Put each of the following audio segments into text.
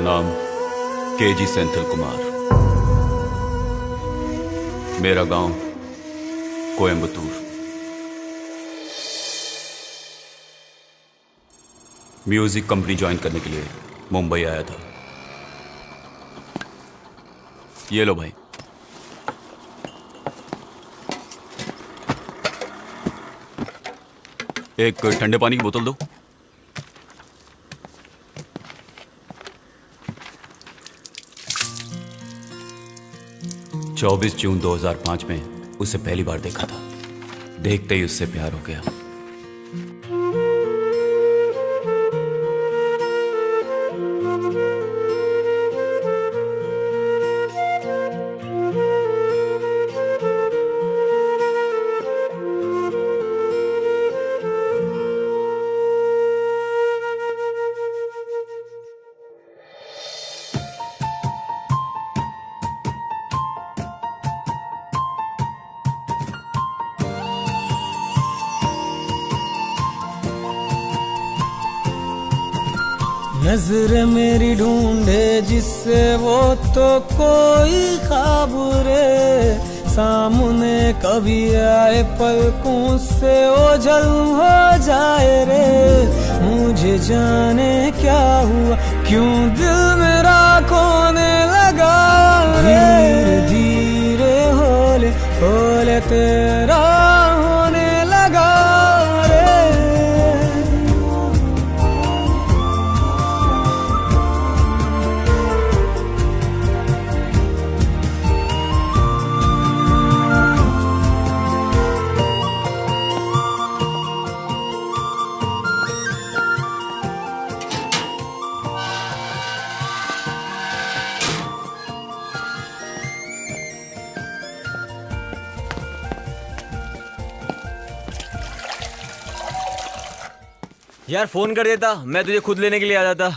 नाम केजी सेंथिल कुमार। मेरा गांव कोयंबटूर। म्यूजिक कंपनी ज्वाइन करने के लिए मुंबई आया था। ये लो भाई। एक ठंडे पानी की बोतल दो। चौबीस जून 2005 में उसे पहली बार देखा था। देखते ही उससे प्यार हो गया। नजर मेरी ढूंढे जिससे वो तो कोई ख्वाब रे सामने कभी आए पलकों से ओझल हो जाए रे। मुझे जाने क्या हुआ क्यों दिल मेरा खोने लगा रे। धीरे धीरे होले तेरा होने लगा रे। यार फोन कर देता, मैं तुझे खुद लेने के लिए आ जाता।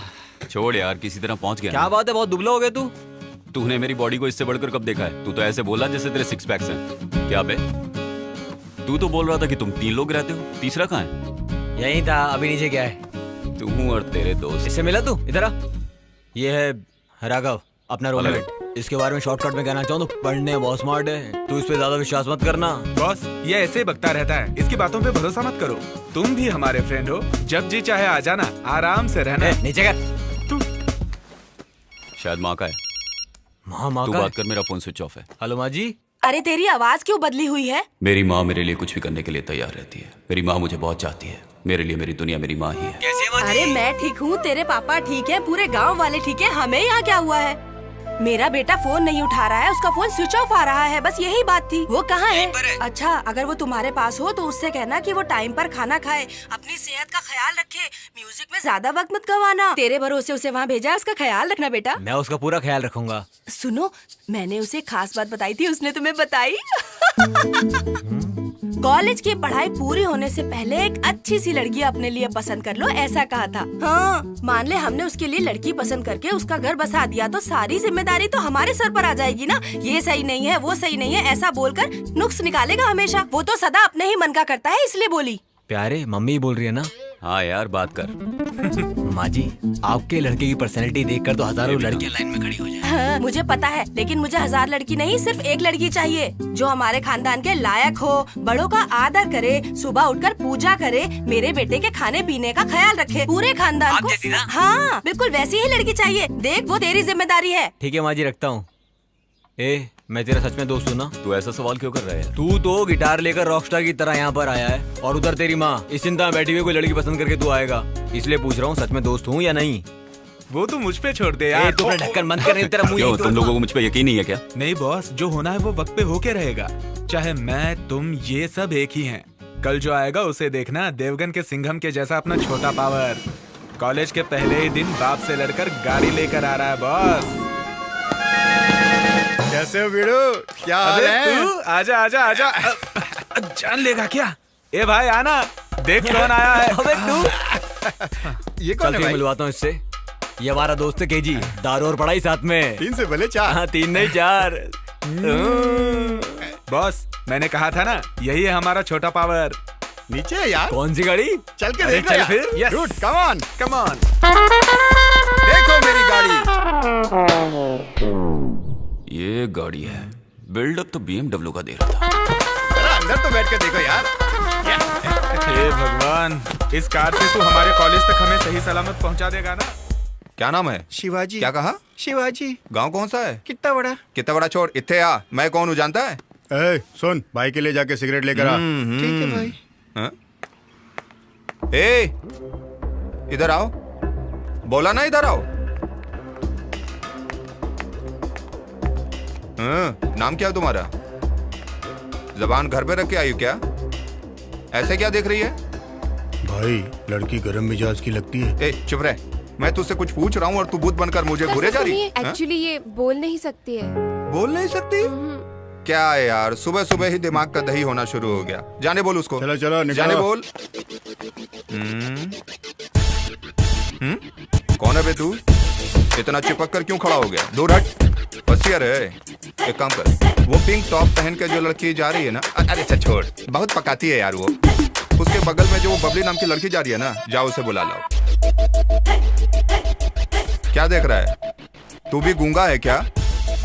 छोड़ यार, किसी तरह पहुंच गया। क्या बात है, बहुत दुबला हो गया तू। तूने मेरी बॉडी को इससे बढ़कर कब देखा है? तू तो ऐसे बोला जैसे तेरे सिक्स पैक्स हैं। क्या बे? तू तो बोल रहा था कि तुम 3 लोग रहते हो, तीसरा कहाँ है? यही था, अभी नीचे क्या है? तू और तेरे दोस्त। इससे मिला तू? इधर आ। ये है राघव, अपना रूममेट। इसके बारे में शॉर्टकट में कहना चाहूँ तो पढ़ने में बहुत स्मार्ट है। तू इस पे ज्यादा विश्वास मत करना। बॉस, ये ऐसे ही बकता रहता है, इसकी बातों पे भरोसा मत करो। तुम भी हमारे फ्रेंड हो, जब जी चाहे आ जाना, आराम से रहना। नीचे कर। तू शायद माँ का है। माँ तू का बात कर, मेरा फोन स्विच ऑफ है। हेलो माँ जी। अरे तेरी आवाज क्यों बदली हुई है? मेरी माँ मेरे लिए कुछ भी करने के लिए तैयार रहती है। मेरी माँ मुझे बहुत चाहती है। मेरे लिए मेरी दुनिया मेरी माँ ही है। कैसे माँ जी? अरे मैं ठीक हूँ, तेरे पापा ठीक है, पूरे गांव वाले ठीक है, हमें यहाँ क्या हुआ है? मेरा बेटा फोन नहीं उठा रहा है, उसका फोन स्विच ऑफ आ रहा है, बस यही बात थी। वो कहाँ है? अच्छा, अगर वो तुम्हारे पास हो तो उससे कहना कि वो टाइम पर खाना खाए, अपनी सेहत का ख्याल रखे, म्यूजिक में ज्यादा वक्त मत गवाना। तेरे भरोसे उसे वहाँ भेजा है, उसका ख्याल रखना बेटा। मैं उसका पूरा ख्याल रखूंगा। सुनो, मैंने उसे खास बात बताई थी, उसने तुम्हें बताई? कॉलेज की पढ़ाई पूरी होने से पहले एक अच्छी सी लड़की अपने लिए पसंद कर लो, ऐसा कहा था। हाँ, मान ले हमने उसके लिए लड़की पसंद करके उसका घर बसा दिया तो सारी जिम्मेदारी तो हमारे सर पर आ जाएगी ना। ये सही नहीं है, वो सही नहीं है, ऐसा बोलकर नुक्स निकालेगा हमेशा। वो तो सदा अपने ही मन का करता है, इसलिए बोली। प्यारे, मम्मी बोल रही है ना? हाँ यार, बात कर। माँ जी, आपके लड़के की पर्सनैलिटी देखकर तो हजारों लड़कियां लाइन में खड़ी हो जाए। हाँ, मुझे पता है, लेकिन मुझे 1000 लड़की नहीं, सिर्फ एक लड़की चाहिए जो हमारे खानदान के लायक हो, बड़ों का आदर करे, सुबह उठकर पूजा करे, मेरे बेटे के खाने पीने का ख्याल रखे, पूरे खानदान को। हाँ, बिल्कुल वैसी ही लड़की चाहिए। देख, वो तेरी जिम्मेदारी है। ठीक है माँ जी, रखता हूँ। ए, मैं तेरा सच में दोस्त हूँ ना? तू ऐसा सवाल क्यों कर रहा है? तू तो गिटार लेकर रॉकस्टार की तरह यहाँ पर आया है और उधर तेरी माँ इस चिंता में बैठी हुई कोई लड़की पसंद करके तू आएगा। इसलिए पूछ रहा हूँ, सच में दोस्त हूँ या नहीं? वो तू मुझ पे छोड़ दे यार। तू अपना ढक्कन बंद कर, तेरा मुंह क्यों, यही तुम लोगों को मुझ पे यकीन नहीं है क्या? नहीं बॉस, जो होना है वो वक्त पे होके रहेगा। चाहे मैं, तुम, ये सब एक ही हैं। कल जो आएगा उसे देखना, देवगन के सिंघम के जैसा अपना छोटा पावर। कॉलेज के पहले ही दिन बाप से लड़कर गाड़ी लेकर आ रहा है बॉस। कैसे हो वीरू? क्या हाल है? तू आजा आजा आजा। जान लेगा क्या? ए भाई आना, देख कौन आया है। अबे तू, ये कौन है भाई? मिलवाता हूँ इससे। ये हमारा दोस्त है केजी, दारू और पढ़ाई साथ में। 3 से भले 4। हाँ, 3 नहीं 4। बॉस, मैंने कहा था ना, यही है हमारा छोटा पावर। नीचे है यार। कौन सी गाड़ी? चल के अरे देख चल यार। फिर। Dude, come on। Come on. देखो मेरी गाड़ी। ये गाड़ी है। बिल्डअप तो BMW का दे रहा था। अरे अंदर तो बैठ के देखो यार। हे भगवान, इस कार से तू हमारे कॉलेज तक हमें सही सलामत पहुंचा देगा ना? क्या नाम है? शिवाजी। क्या कहा? शिवाजी। गांव कौन सा है? कितना बड़ा? कितना बड़ा छोड़, इत्थे आ। मैं कौन हूँ जानता है? ए, सुन, भाई के लिए जाके सिगरेट लेकर आ। ठीक है भाई। हाँ? ए, इधर आओ। बोला ना इधर आओ। हाँ, नाम क्या है तुम्हारा? जबान घर पे रख के आई हो क्या? ऐसे क्या देख रही है? भाई, लड़की गरम मिजाज की लगती है। ए, चुप रह। मैं तुझसे कुछ पूछ रहा हूँ और तू भूत बनकर मुझे घूरे जा रही है। एक्चुअली ये बोल नहीं सकती है। बोल नहीं सकती? क्या है यार, सुबह सुबह ही दिमाग का दही होना शुरू हो गया। जाने बोल उसको। चलो चलो निकलो। जाने बोल। कौन है बे तू? इतना चिपक कर क्यों खड़ा हो गया? दूर हट। होशियार है। एक काम कर, वो पिंक टॉप पहन के जो लड़की जा रही है ना, अरे अच्छा छोड़, बहुत पकाती है यार वो। उसके बगल में जो वो बबली नाम की लड़की जा रही है ना, जाओ उसे बुला लाओ। क्या देख रहा है? तू भी गूंगा है क्या?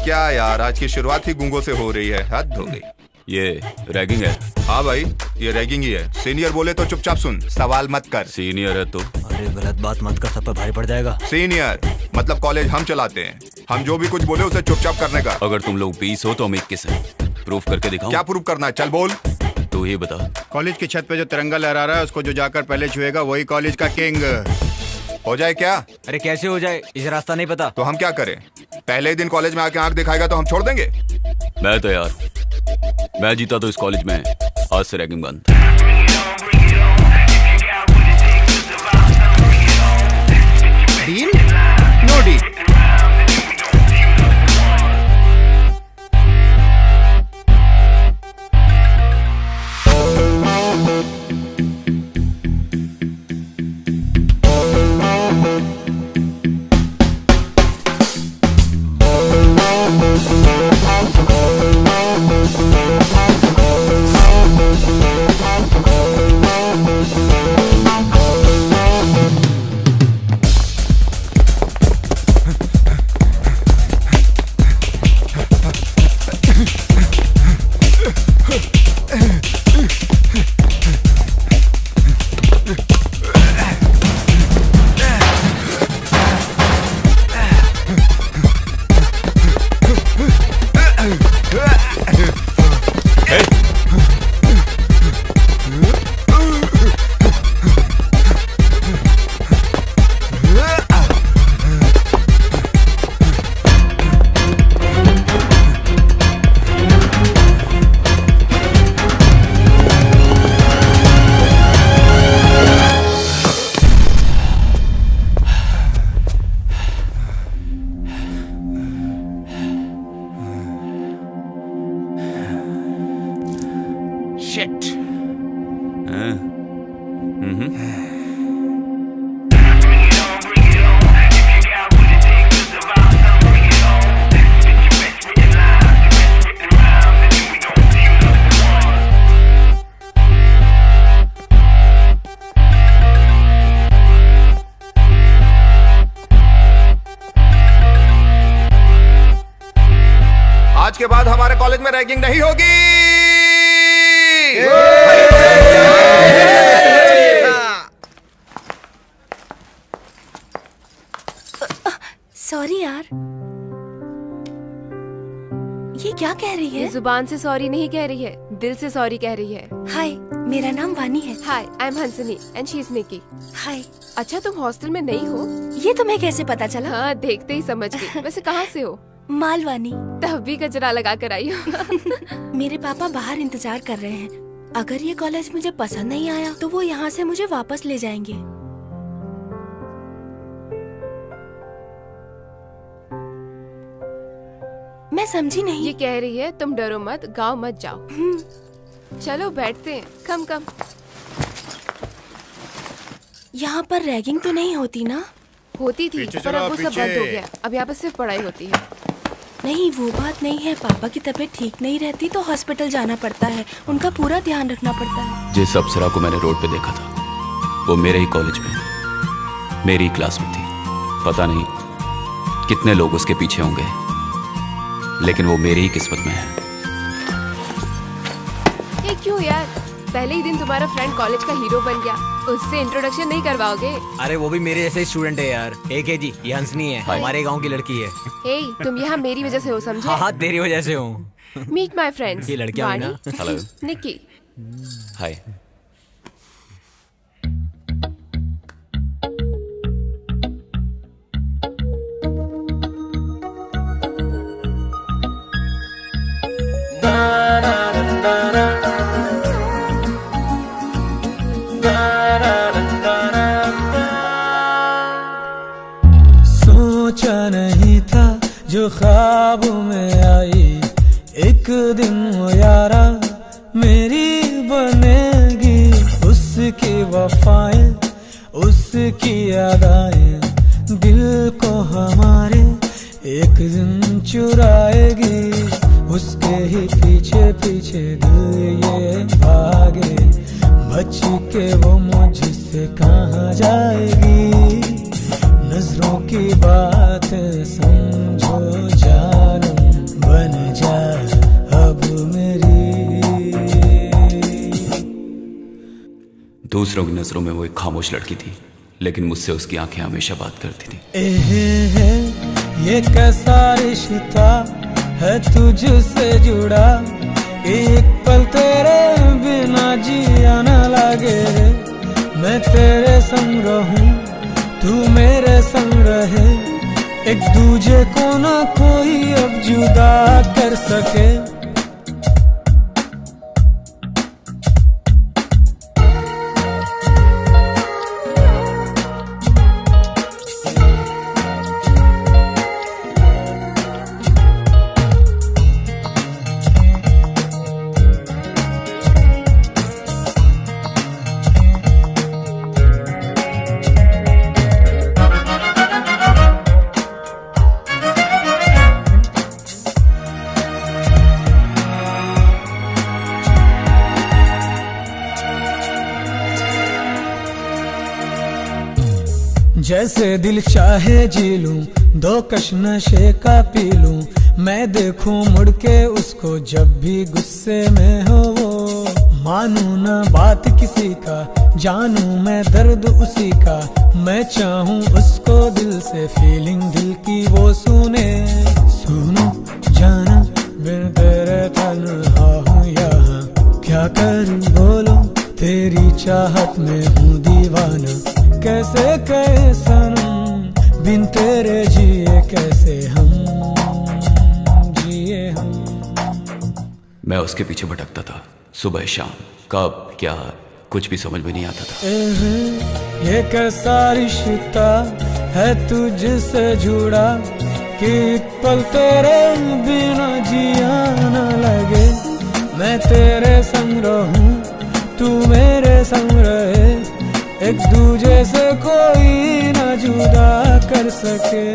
क्या यार, आज की शुरुआत ही गूंगों से हो रही है। हद हो गई। ये रैगिंग है। हाँ भाई, ये रैगिंग ही है। सीनियर बोले तो चुपचाप सुन, सवाल मत कर। सीनियर है तो? अरे गलत बात मत कर, सब पर भारी पड़ जाएगा। सीनियर मतलब कॉलेज हम चलाते हैं। हम जो भी कुछ बोले उसे चुपचाप करने का। अगर तुम लोग 20 हो तो हम 21 हैं। प्रूफ करके दिखाओ। क्या प्रूफ करना है? चल बोल। तू ही बता। कॉलेज की छत पे जो तिरंगा लहरा रहा है, उसको जो जाकर पहले छुएगा वही कॉलेज का किंग। हो जाए क्या? अरे कैसे हो जाए, इसे रास्ता नहीं पता। तो हम क्या करें? पहले ही दिन कॉलेज में आके आंख दिखाएगा तो हम छोड़ देंगे? मैं तैयार। मैं जीता तो इस कॉलेज में आज से रैगिंग बंद। डील? No deal. आज के बाद हमारे कॉलेज में रैगिंग नहीं होगी। सॉरी यार। ये क्या कह रही है? जुबान से सॉरी नहीं कह रही है, दिल से सॉरी कह रही है। हाय, मेरा नाम वानी है। Hi, I am Hansni and she is Niki. Hi. अच्छा, तुम हॉस्टल में नहीं हो? ये तुम्हें कैसे पता चला? हाँ, देखते ही समझ गई। वैसे कहाँ से हो? मालवानी। तब भी गजरा लगा कर आई हो। मेरे पापा बाहर इंतजार कर रहे हैं। अगर ये कॉलेज मुझे पसंद नहीं आया तो वो यहाँ से मुझे वापस ले जाएंगे। मैं समझी नहीं। ये कह रही है तुम डरो मत, गाँव मत जाओ। चलो बैठते हैं। कम कम। यहाँ पर रैगिंग तो नहीं होती ना? होती थी, पर अब वो सब बंद हो गया। अब यहाँ पर सिर्फ पढ़ाई होती है। नहीं, वो बात नहीं है। पापा की तबीयत ठीक नहीं रहती तो हॉस्पिटल जाना पड़ता है। उनका पूरा ध्यान रखना पड़ता है। जिस अप्सरा को मैंने रोड पे देखा था वो मेरे ही कॉलेज में मेरी क्लास में थी। पता नहीं कितने लोग उसके पीछे होंगे, लेकिन वो मेरी ही किस्मत में है। ये क्यों यार, पहले ही दिन तुम्हारा फ्रेंड कॉलेज का हीरो बन गया, उससे इंट्रोडक्शन नहीं करवाओगे? अरे वो भी मेरे जैसे स्टूडेंट है यार। एक है जी, ये हंसनी है, हमारे गांव की लड़की है। हे, तुम यहाँ मेरी वजह से हो, समझे? हाँ, तेरी वजह से हूँ। Meet my friends. ये लड़कियां भी ना। हेलो। निक्की। हाय। सोचा नहीं था जो ख्वाब में आई, एक दिन वो यारा मेरी बनेगी। उसकी वफाएं, उसकी यादें दिल को हमारे एक दिन चुराएगी। उसके ही पीछे पीछे दिल ये भागे, बच के वो मुझसे कहाँ जाएगी। नजरों की बात समझो जानम, बन जा अब मेरी। दूसरों की नजरों में वो एक खामोश लड़की थी, लेकिन मुझसे उसकी आंखें हमेशा बात करती थी। है ये कैसा रिश्ता है तुझसे जुड़ा, एक पल तेरे बिना जिया न लगे। मैं तेरे संग रहूं, तू मेरे संग रहे, एक दूजे को ना कोई अब जुदा कर सके। जैसे दिल चाहे जी लूं, दो कश नशे का पी लूं। मैं देखूं मुड़ के उसको जब भी गुस्से में हो वो। मानूं ना बात किसी का, जानूं मैं दर्द उसी का। मैं चाहूं उसको दिल से, फीलिंग दिल की वो सुने। सुनो जाना बिन तेरे तन्हा हूँ यहाँ, क्या करूं बोलो तेरी चाहत में हूँ दीवाना। कैसे कहे सनम बिन तेरे जिए, कैसे हम जिए हम। मैं उसके पीछे भटकता था, सुबह शाम, कब क्या कुछ भी समझ में नहीं आता था। ये कैसा रिश्ता है तुझसे जुड़ा, कि एक पल तेरे बिना जिया न लगे। मैं तेरे संग रहूं, तू मेरे संग रहे, एक दूजे से कोई ना जुदा कर सके।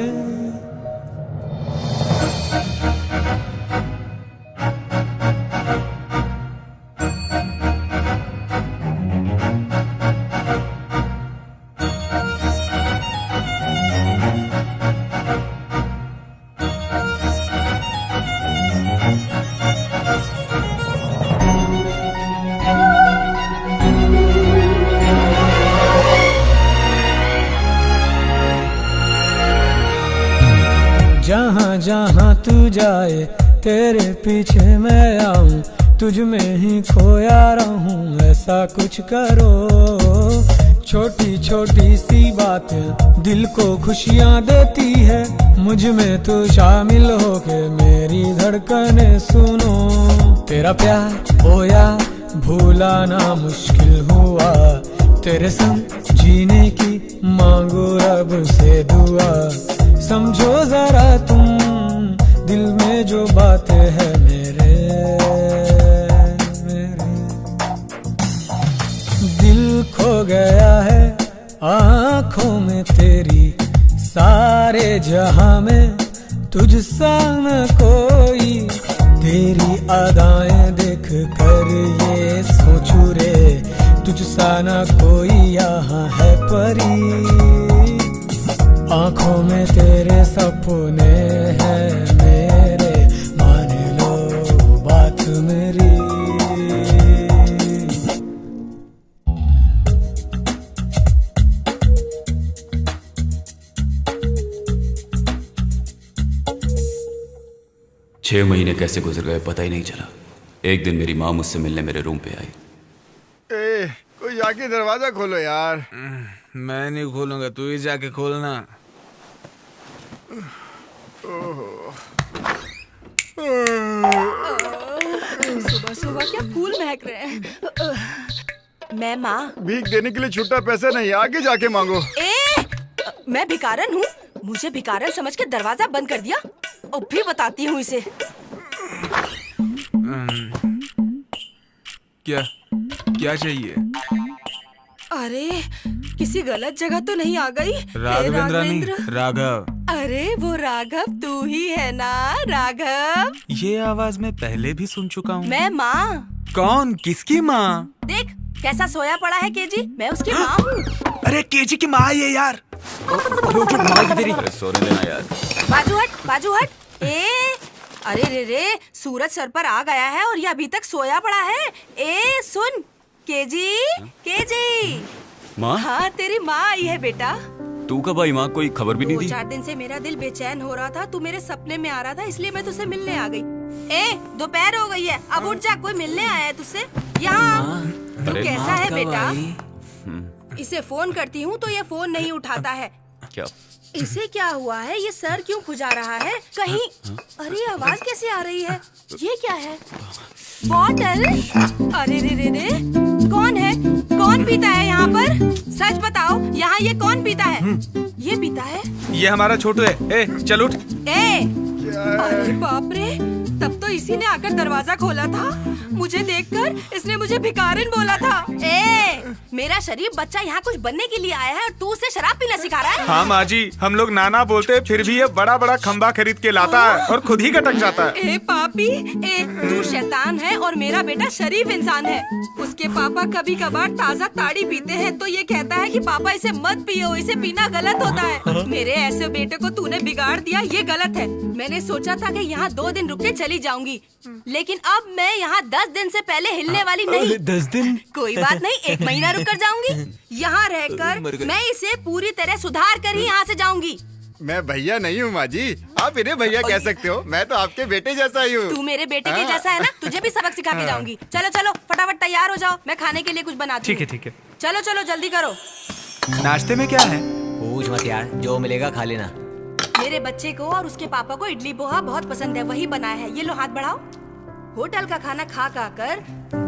जहाँ जहाँ तू जाए तेरे पीछे मैं आऊं, तुझ में ही खोया रहूं, ऐसा कुछ करो। छोटी छोटी सी बातें दिल को खुशियाँ देती है, मुझ में तू शामिल होके मेरी धड़कनें सुनो। तेरा प्यार होया भूला ना मुश्किल हुआ, तेरे संग जीने की मांगो रब से दुआ। समझो जरा तुम दिल में जो बातें है मेरे दिल खो गया है आँखों में तेरी, सारे जहां में तुझसा न कोई। तेरी अदाएं देख कर ये सोचूं रे, तुझसा न कोई यहाँ है परी। आँखों में तेरे सपने 6 महीने कैसे गुजर गए पता ही नहीं चला। एक दिन मेरी माँ मुझसे मिलने मेरे रूम पे आई। ए, कोई जाके दरवाजा खोलो यार। मैं नहीं खोलूंगा, तू ही जाके खोलना। सुबह सुबह क्या फूल महक रहे हैं। मैं माँ। भीख देने के लिए छुट्टा पैसा नहीं, आगे जाके मांगो। मैं भिखारन हूँ? मुझे भिखारन समझ के दरवाजा बंद कर दिया। अब भी बताती हूँ इसे। क्या क्या चाहिए? अरे किसी गलत जगह तो नहीं आ गई? राघवेंद्र नहीं, राघव। अरे वो राघव तू ही है ना? राघव, ये आवाज मैं पहले भी सुन चुका हूँ। मैं माँ। कौन? किसकी माँ? देख कैसा सोया पड़ा है केजी, मैं उसकी माँ हूँ। अरे केजी की माँ ये यार। अरे सोने देना यार। बाजू हट। अरे रे सूरज सर पर आ गया है और ये अभी तक सोया पड़ा है। सुन केजी। माँ? हाँ तेरी माँ आई है बेटा। तू कब आई माँ? कोई खबर भी नहीं दी। 2-4 दिन से मेरा दिल बेचैन हो रहा था, तू मेरे सपने में आ रहा था, इसलिए मैं तुझसे मिलने आ गई। दोपहर हो गई है, अब उठ जा, कोई मिलने आया है तुझसे। यहाँ तू कैसा है बेटा? इसे फोन करती हूँ तो ये फोन नहीं उठाता है। क्या? इसे क्या हुआ है? ये सर क्यों खुजा रहा है कहीं? अरे आवाज कैसे आ रही है? ये क्या है? बॉटल? अरे रे कौन है? कौन पीता है यहाँ पर? सच बताओ, यहाँ ये कौन पीता है? ये पीता है? ये हमारा छोटू है। चल उठ। अरे बाप रे, तब तो इसी ने आकर दरवाजा खोला था। मुझे देखकर इसने मुझे भिखारिन बोला था। मेरा शरीफ बच्चा यहाँ कुछ बनने के लिए आया है और तू उसे शराब पीना सिखा रहा है? हाँ माँ जी, हम लोग नाना बोलते फिर भी ये बड़ा बड़ा खंबा खरीद के लाता है और खुद ही कटक जाता है। पापी, तू शैतान है और मेरा बेटा शरीफ इंसान है। उसके पापा कभी कभार ताज़ा ताड़ी पीते हैं तो ये कहता है कि पापा इसे मत पियो, इसे पीना गलत होता है। मेरे ऐसे बेटे को तूने बिगाड़ दिया, ये गलत है। मैंने सोचा था कि यहाँ 2 दिन रुक के चली जाऊंगी, लेकिन अब मैं यहाँ 10 दिन से पहले हिलने वाली नहीं। 10 दिन? कोई बात नहीं, 1 महीना रुक कर जाऊंगी। यहाँ रहकर मैं इसे पूरी तरह सुधार कर ही यहाँ से जाऊंगी। मैं भैया नहीं हूँ माँ जी, आप इन्हें भैया कह सकते हो। मैं तो आपके बेटे जैसा ही हूँ। तू मेरे बेटे के जैसा है ना, तुझे भी सबक सिखा के जाऊंगी। चलो फटाफट तैयार हो जाओ, मैं खाने के लिए कुछ बनाती हूँ। ठीक है। चलो जल्दी करो। नाश्ते में क्या है? पूछ मत यार, जो मिलेगा खा लेना। मेरे बच्चे को और उसके पापा को इडली पोहा बहुत पसंद है, वही बनाया है। ये लो हाथ बढ़ाओ। होटल का खाना खा कर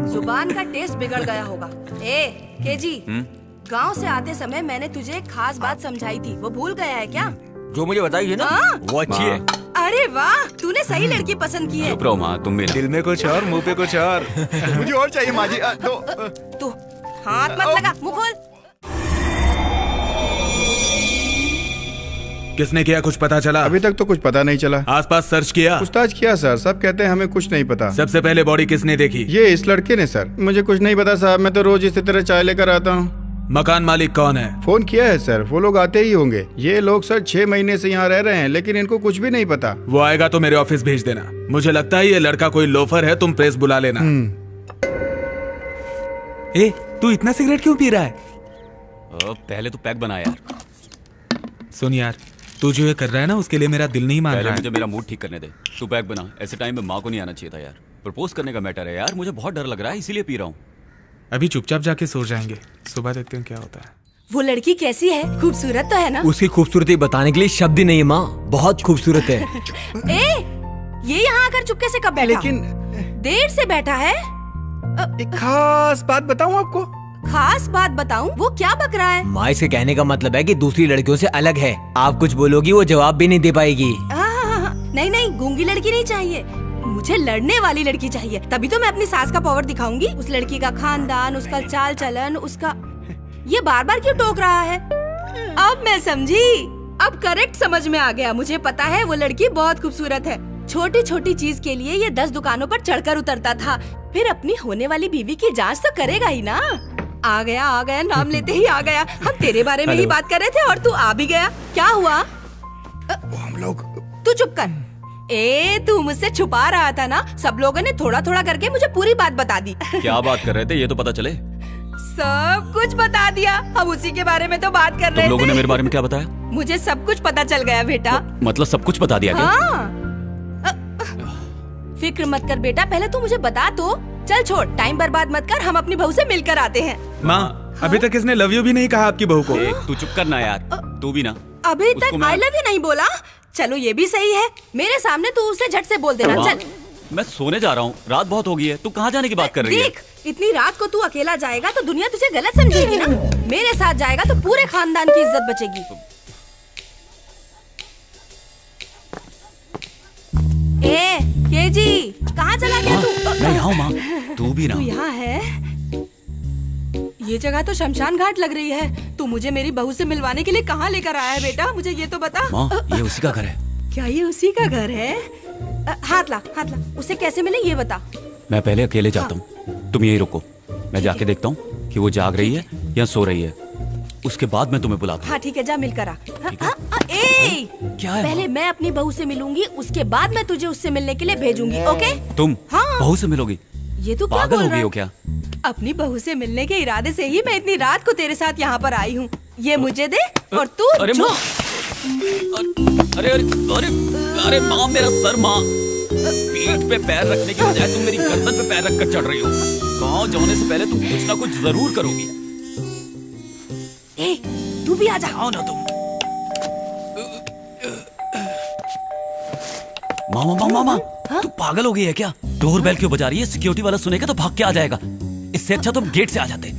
जुबान का टेस्ट बिगड़ गया होगा। केजी, गांव से आते समय मैंने तुझे एक खास बात समझाई थी, वो भूल गया है क्या? जो मुझे बताई है ना, वो अच्छी है। अरे वाह, तूने सही लड़की पसंद की है। चुप रहो माँ, तुम मेरे दिल में कुछ और, मुंह पे कुछ और। मुझे और चाहिए माँ जी। तू हाथ मत लगा, मुंह खोल। किसने किया, कुछ पता चला? अभी तक तो कुछ पता नहीं चला। आसपास सर्च किया? पूछताछ किया सर, सब कहते हैं हमें कुछ नहीं पता। सबसे पहले बॉडी किसने देखी? ये इस लड़के ने सर। मुझे कुछ नहीं पता साहब, मैं तो रोज इसी तरह चाय लेकर आता हूँ। मकान मालिक कौन है? फोन किया है सर, वो लोग आते ही होंगे। ये लोग सर 6 महीने से यहाँ रह रहे हैं, लेकिन इनको कुछ भी नहीं पता। वो आएगा तो मेरे ऑफिस भेज देना। मुझे लगता है ये लड़का कोई लोफर है, तुम प्रेस बुला लेना। तू इतना सिगरेट क्यों पी रहा है? पहले तो पैक बना यार। सुन यार, तू जो ये कर रहा है ना, उसके लिए मेरा दिल नहीं मान पहले रहा है। मुझे मेरा मूड ठीक करने दे। तू पैक बना। ऐसे टाइम में माँ को नहीं आना चाहिए था यार। प्रपोज करने का मैटर है यार, मुझे बहुत डर लग रहा है, इसीलिए पी रहा हूँ। अभी चुपचाप जाके सो जाएंगे, सुबह देखते हैं क्या होता है। वो लड़की कैसी है? खूबसूरत तो है ना? उसकी खूबसूरती बताने के लिए शब्द ही नहीं है माँ, बहुत खूबसूरत है। ये यहाँ आकर चुपके से कब बैठा? लेकिन देर से बैठा है। एक खास बात बताऊं आपको? खास बात बताऊं? वो क्या बक रहा है? माँ, इसके कहने का मतलब है कि दूसरी लड़कियों से अलग है। आप कुछ बोलोगी वो जवाब भी नहीं दे पाएगी। नहीं, गूंगी लड़की नहीं चाहिए, मुझे लड़ने वाली लड़की चाहिए। तभी तो मैं अपनी सास का पावर दिखाऊंगी। उस लड़की का खानदान, उसका चाल चलन, उसका ये बार बार क्यों टोक रहा है? अब मैं समझी, अब करेक्ट समझ में आ गया। मुझे पता है वो लड़की बहुत खूबसूरत है। छोटी छोटी चीज के लिए ये 10 दुकानों पर चढ़कर उतरता था, फिर अपनी होने वाली बीवी की जांच तो करेगा ही ना। आ गया, नाम लेते ही आ गया। हम तेरे बारे में ही बात कर रहे थे और तू आ भी गया। क्या हुआ? वो हम लोग। तू चुप कर। तू मुझसे छुपा रहा था ना? सब लोगों ने थोड़ा थोड़ा करके मुझे पूरी बात बता दी। क्या बात कर रहे थे ये तो पता चले। सब कुछ बता दिया, हम उसी के बारे में तो बात कर रहे थे। तुम लोगों ने मेरे बारे में क्या बताया? मुझे सब कुछ पता चल गया बेटा। मतलब सब कुछ बता दिया क्या? हाँ। फिक्र मत कर बेटा, पहले तू मुझे बता तो। चल छोड़, टाइम बर्बाद मत कर, हम अपनी बहू से मिलकर आते हैं। माँ, अभी तक इसने लव यू भी नहीं कहा आपकी बहू को। तू चुप कर ना यार, तू भी ना। अभी उसको तक मैं- आई लव यू नहीं बोला। चलो ये भी सही है, मेरे सामने तू उसे झट से बोल देना। माँ, चल मैं सोने जा रहा हूँ, रात बहुत हो गई है। तू कहाँ जाने की बात कर रही है? देख, इतनी रात को तू अकेला जाएगा तो दुनिया तुझे गलत समझेगी ना। मेरे साथ जाएगा तो पूरे खानदान की इज्जत बचेगी। ए केजी, कहाँ चला गया तू? मैं यहाँ हूँ माँ, तू भी ना। तू यहाँ है? ये जगह तो शमशान घाट लग रही है। तू मुझे मेरी बहू से मिलवाने के लिए कहाँ लेकर आया है बेटा? मुझे ये तो बता। माँ, ये उसी का घर है। क्या ये उसी का घर है? हाथ ला, हाथ ला। उसे कैसे मिले ये बता। मैं पहले अकेले जाता हूँ, तुम यहीं रुको। मैं जाके देखता हूँ कि वो जाग रही है या सो रही है। उसके बाद मैं तुम्हें बुलाता हूँ। हाँ ठीक है, जा मिलकर आ। ठीक है। क्या है? पहले मैं अपनी बहू से मिलूंगी, उसके बाद मैं तुझे उससे मिलने के लिए भेजूंगी। ओके? तुम हाँ। बहू से मिलोगी? ये तू क्या पागल बोल हो रहा गई है? हो क्या? अपनी बहू से मिलने के इरादे से ही मैं इतनी रात को तेरे साथ यहाँ पर आई हूँ। ये मुझे दे और तू अरे जो। माँ, अरे अरे अरे अरे माँ, मेरा सर माँ। पीठ पे पैर रखने की बजाय तुम मेरी गर्दन पे पैर रखकर चढ़ रही हो। गाँव जाने से पहले तुम कुछ ना कुछ जरूर करोगी। ए, तू भी आ जा। आओ ना तुम। मामा मामा मामा, तू पागल हो गई है क्या? डोर बेल क्यों बजा रही है? सिक्योरिटी वाला सुनेगा तो भाग के आ जाएगा। इससे अच्छा तुम गेट से आ जाते।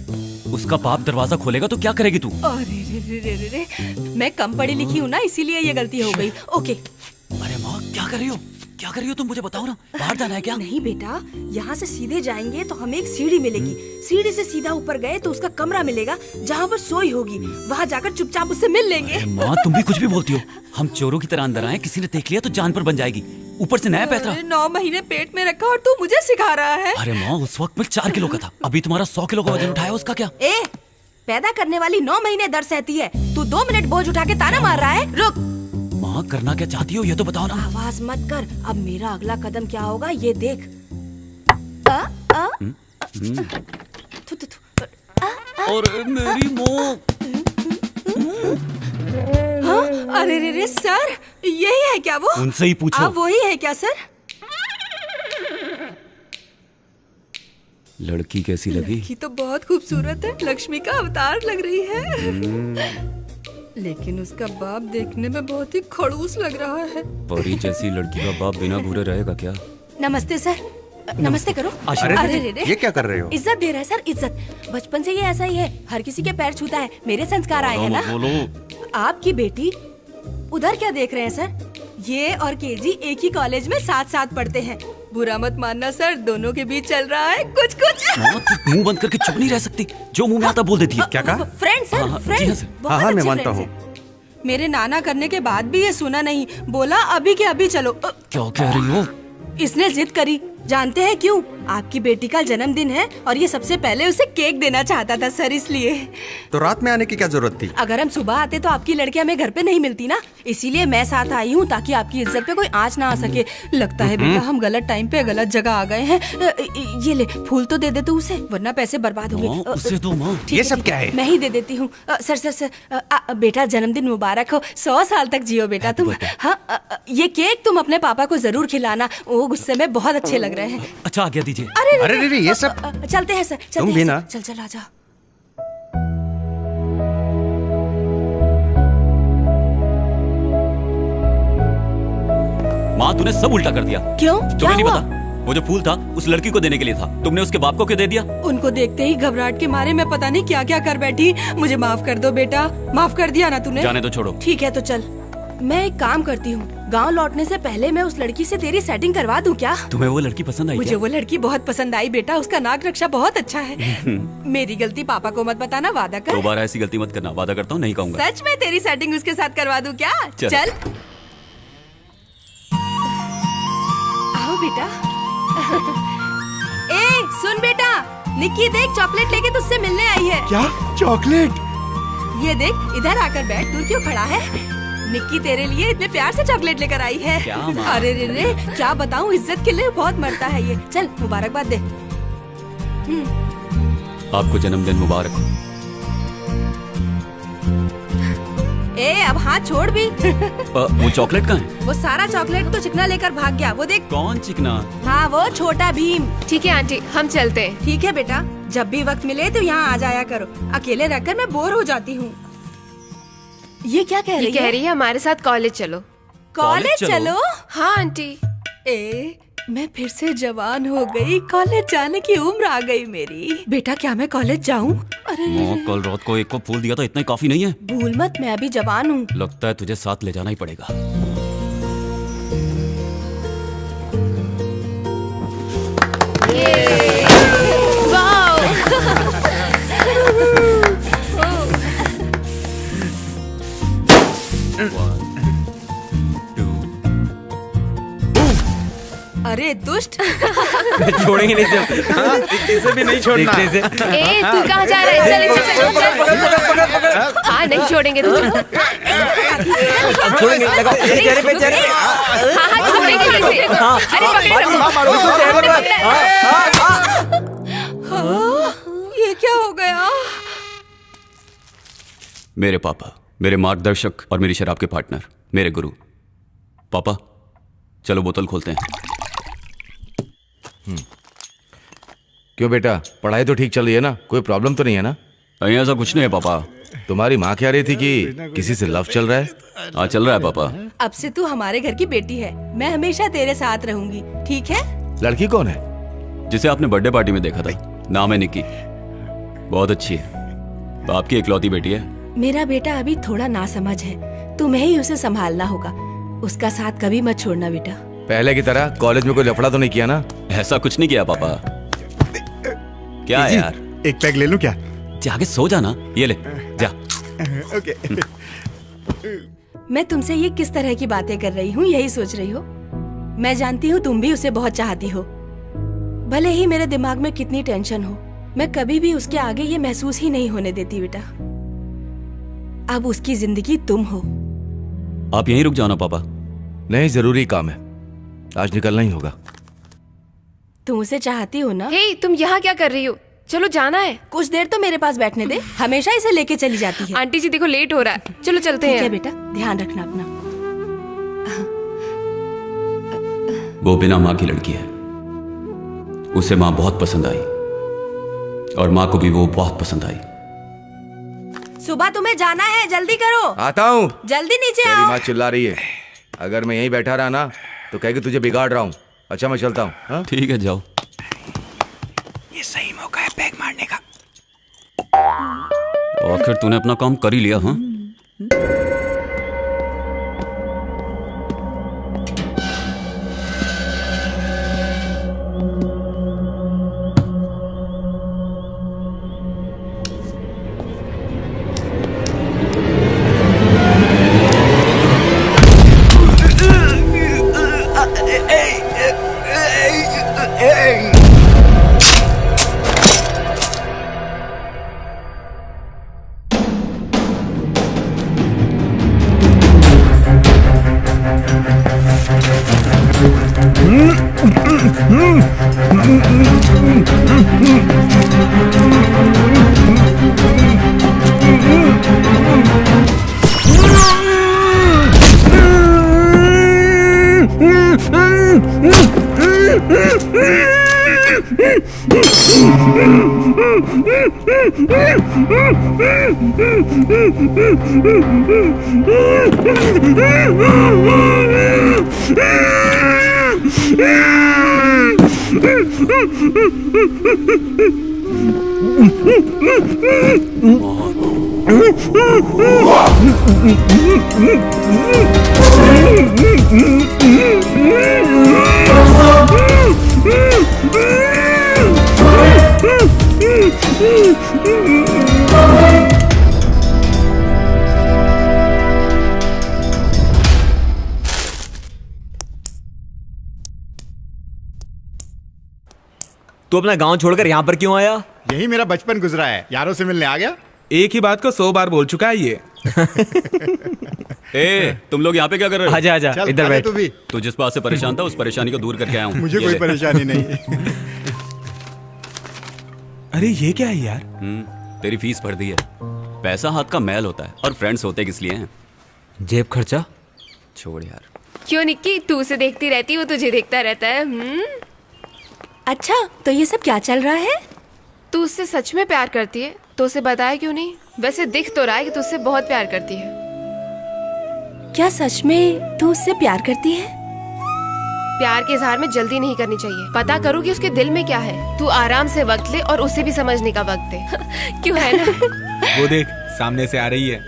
उसका बाप दरवाजा खोलेगा तो क्या करेगी तू? अरे रे रे रे रे, मैं कम पढ़ी लिखी हूँ ना, इसीलिए ये गलती हो गई। ओके। अरे माँ, क्या कर रही हो? क्या कर रही हो तुम? मुझे बताओ ना, बाहर जाना है क्या? नहीं बेटा, यहाँ से सीधे जाएंगे तो हमें एक सीढ़ी मिलेगी। सीढ़ी से सीधा ऊपर गए तो उसका कमरा मिलेगा जहाँ पर सोई होगी। वहाँ जाकर चुपचाप उससे मिल लेंगे। अरे माँ, तुम भी कुछ भी बोलती हो। हम चोरों की तरह अंदर आए, किसी ने देख लिया तो जान पर बन जाएगी। ऊपर से नया पैतरा। 9 महीने पेट में रखा और तू मुझे सिखा रहा है। अरे माँ, उस वक्त मैं 4 किलो का था। अभी तुम्हारा 100 किलो का वजन उठाया, उसका क्या? ए, पैदा करने वाली 9 महीने दर्द सहती है, तू 2 मिनट बोझ उठा के ताना मार रहा है। रुक। माँ, करना क्या चाहती हो ये तो बताओ ना। आवाज मत कर। अब मेरा अगला कदम क्या होगा ये देख। थु, थु, थु। अरे मेरी माँ। हाँ? अरे रे रे सर, यही है क्या वो? उनसे ही पूछो। आप वही है क्या सर? लड़की कैसी लगी? लड़की तो बहुत खूबसूरत है, लक्ष्मी का अवतार लग रही है। लेकिन उसका बाप देखने में बहुत ही खड़ूस लग रहा है। परी जैसी लड़की का बाप बिना घूरे रहेगा क्या? नमस्ते सर। नमस्ते करो। अरे रे रे, ये क्या कर रहे हो? इज्जत दे रहा है सर, इज्जत। बचपन से ये ऐसा ही है, हर किसी के पैर छूता है। मेरे संस्कार आए हैं ना। बोलो। आपकी बेटी उधर क्या देख रहे हैं सर? ये और केजी एक ही कॉलेज में साथ साथ पढ़ते हैं। बुरा मत मानना सर, दोनों के बीच चल रहा है कुछ कुछ। माँ, तू मुंह बंद करके चुप नहीं रह सकती। जो मुंह में आता बोल देती है। क्या कहा? फ्रेंड सर, हाँ, फ्रेंड। जी हाँ सर। बहुत हाँ, मैं अच्छे मानता friends हैं। मेरे नाना करने के बाद भी ये सुना नहीं, बोला अभी के अभी चलो। क्या कह रही हो? इसने जिद करी। जानते हैं क्यों? आपकी बेटी का जन्मदिन है और ये सबसे पहले उसे केक देना चाहता था सर, इसलिए। तो रात में आने की क्या जरूरत थी? अगर हम सुबह आते तो आपकी लड़की हमें घर पे नहीं मिलती ना, इसीलिए मैं साथ आई हूँ ताकि आपकी इज्जत पे कोई आंच ना आ सके। लगता है बेटा हम गलत टाइम पे गलत जगह आ गए हैं। ये ले, फूल तो दे दे तू उसे, वरना पैसे बर्बाद होंगे। माँ, उसे दो माँ। ठीक ये है, सब ठीक क्या है? मैं ही दे देती हूँ। सर सर सर, बेटा जन्मदिन मुबारक हो, 100 साल तक जियो बेटा तुम। हाँ, ये केक तुम अपने पापा को जरूर खिलाना, वो गुस्से में बहुत अच्छे लग रहे हैं। अच्छा, आज्ञा दीजिए। अरे रे, ये सब चलते हैं सर, चलते तुम हैं भी सर। ना? चल चल आजा। माँ, तूने सब उल्टा कर दिया। क्यों? क्या तुम्हें नहीं हुआ? पता? वो जो फूल था उस लड़की को देने के लिए था, तुमने उसके बाप को क्यों दे दिया? उनको देखते ही घबराहट के मारे मैं पता नहीं क्या क्या कर बैठी। मुझे माफ कर दो बेटा, माफ कर दिया ना तूने? जाने दो, छोड़ो। ठीक है तो चल, मैं एक काम करती हूँ, गांव लौटने से पहले मैं उस लड़की से तेरी सेटिंग करवा दूं क्या? तुम्हें वो लड़की पसंद आई मुझे क्या? वो लड़की बहुत पसंद आई बेटा, उसका नाक रक्षा बहुत अच्छा है। मेरी गलती पापा को मत बताना, वादा कर। दोबारा ऐसी गलती मत करना, वादा करता हूँ नहीं कहूँगा। सच में तेरी सेटिंग उसके साथ करवा दूं क्या? चल। चल आओ बेटा। ए सुन बेटा, निक्की देख चॉकलेट लेके तुझसे मिलने आई है। क्या? चॉकलेट? ये देख, इधर आकर बैठ, दूर क्यों खड़ा है? निक्की तेरे लिए इतने प्यार से चॉकलेट लेकर आई है। क्या माँ? अरे रे रे, क्या बताऊं, इज्जत के लिए बहुत मरता है ये। चल मुबारकबाद दे। आपको जन्मदिन मुबारक हो। ए अब हाथ छोड़ भी। वो चॉकलेट कहाँ है? वो सारा चॉकलेट तो चिकना लेकर भाग गया, वो देख। कौन चिकना? हाँ वो छोटा भीम। ठीक है आंटी, हम चलते हैं। ठीक है बेटा, जब भी वक्त मिले तो यहाँ आ जाया करो, अकेले रहकर मैं बोर हो जाती हूँ। ये क्या कह ये रही कह है? रही है हमारे साथ कॉलेज चलो। कॉलेज चलो? हाँ आंटी। ए मैं फिर से जवान हो गई, कॉलेज जाने की उम्र आ गई मेरी। बेटा क्या मैं कॉलेज जाऊँ? अरे माँ कल रात को एक को फूल दिया था, इतना ही काफी नहीं है? भूल मत, मैं अभी जवान हूँ। लगता है तुझे साथ ले जाना ही पड़ेगा। अरे दुष्ट। छोड़ेंगे नहीं जब। हाँ, इसे भी नहीं छोड़ना। ए तू कहाँ जा रहा है? चल चल। हाँ नहीं छोड़ेंगे तुझे। छोड़ेंगे, लगाओ चेहरे पे चेहरे। हाँ छोड़ेंगे इसे। अरे पकड़े। ये क्या हो गया? मेरे पापा, मेरे मार्गदर्शक और मेरी शराब के पार्टनर, मेरे गुरु। पापा चलो बोतल खोलते हैं। क्यों बेटा, पढ़ाई तो ठीक चल रही है ना? कोई प्रॉब्लम तो नहीं है ना? नहीं ऐसा कुछ नहीं है पापा। तुम्हारी माँ कह रही थी कि किसी से लव चल रहा है। हाँ चल रहा है पापा। अब से तू हमारे घर की बेटी है, मैं हमेशा तेरे साथ रहूंगी, ठीक है? लड़की कौन है? जिसे आपने बर्थडे पार्टी में देखा था, नाम है निक्की। बहुत अच्छी है, बाप की इकलौती बेटी है। मेरा बेटा अभी थोड़ा नासमझ है, तुम्हें ही उसे संभालना होगा। उसका साथ कभी मत छोड़ना बेटा। पहले की तरह कॉलेज में कोई लफड़ा तो नहीं किया ना? ऐसा कुछ नहीं किया पापा। क्या है यार? एक पैक ले लूं क्या? जाके सो जाना। ये ले जा। ओके। मैं तुमसे ये किस तरह की बातें कर रही हूँ, यही सोच रही हो? मैं जानती हूँ तुम भी उसे बहुत चाहती हो। भले ही मेरे दिमाग में कितनी टेंशन हो, मैं कभी भी उसके आगे ये महसूस ही नहीं होने देती बेटा। अब उसकी जिंदगी तुम हो। आप यहीं रुक जाओ ना पापा। नहीं, जरूरी काम है, आज निकलना ही होगा। तुम उसे चाहती हो ना? हे तुम यहाँ क्या कर रही हो? चलो जाना है। कुछ देर तो मेरे पास बैठने दे, हमेशा इसे लेके चली जाती है। आंटी जी देखो लेट हो रहा है, चलो चलते ठीक हैं। है बेटा, ध्यान रखना अपना। वो बिना माँ की लड़की है, उसे माँ बहुत पसंद आई और माँ को भी वो बहुत पसंद आई। सुबह तुम्हें जाना है, जल्दी करो। आता हूँ। जल्दी नीचे तेरी आओ। माँ चिल्ला रही है, अगर मैं यहीं बैठा रहा ना तो कहेगी तुझे बिगाड़ रहा हूँ। अच्छा मैं चलता हूँ। हाँ? ठीक है जाओ। ये सही मौका है पैक मारने का। आखिर तूने अपना काम कर ही लिया। हाँ तू अपना गांव छोड़कर यहाँ पर क्यों आया? यही मेरा बचपन गुजरा है, यारों से मिलने आ गया। एक ही बात को 100 बार बोल चुका है ये। ए, तुम लोग यहाँ पे क्या कर रहे हो? आजा आजा, चल इधर आजा बैठ। तू भी। तू जिस बात से परेशान था उस परेशानी को दूर करके आया हूँ। मुझे ये कोई ले। परेशानी नहीं है। अरे ये क्या है यार? तेरी फीस भर दी है। पैसा हाथ का मैल होता है और फ्रेंड्स होते किस लिए हैं? जेब खर्चा छोड़ यार। क्यों निक्की, तू उसे देखती रहती, वो तुझे देखता रहता है। अच्छा, तो ये सब क्या चल रहा है? तू उससे सच में प्यार करती है तो उसे बताया क्यों नहीं? वैसे दिख तो रहा है कि तू उससे बहुत प्यार करती है। क्या सच में तू उससे प्यार करती है? प्यार के इजहार में जल्दी नहीं करनी चाहिए। पता करो कि उसके दिल में क्या है। तू आराम से वक्त ले और उसे भी समझने का वक्त दे। क्यों, है ना? वो देख, सामने से आ रही है।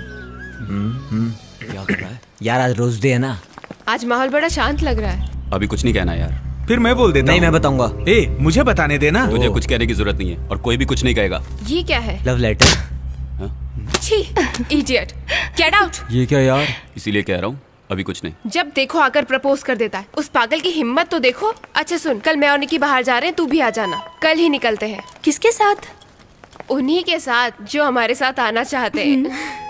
क्या कर रहा है यार? आज रोज डे है ना। आज माहौल बड़ा शांत लग रहा है। अभी कुछ नहीं कहना यार। फिर मैं बोल देता नहीं, हूँ। मैं बताऊंगा। ए, मुझे बताने देना। तुझे कुछ कहने की जरूरत नहीं है और कोई भी कुछ नहीं कहेगा। ये क्या है? Love letter. छी, इडियट, गेट आउट। ये क्या यार? इसीलिए कह रहा हूँ अभी कुछ नहीं। जब देखो आकर प्रपोज कर देता है। उस पागल की हिम्मत तो देखो। अच्छा सुन, कल मैं और निकी बाहर जा रहे हैं, तू भी आ जाना। कल ही निकलते हैं। किसके साथ? उन्हीं के साथ जो हमारे साथ आना चाहते हैं।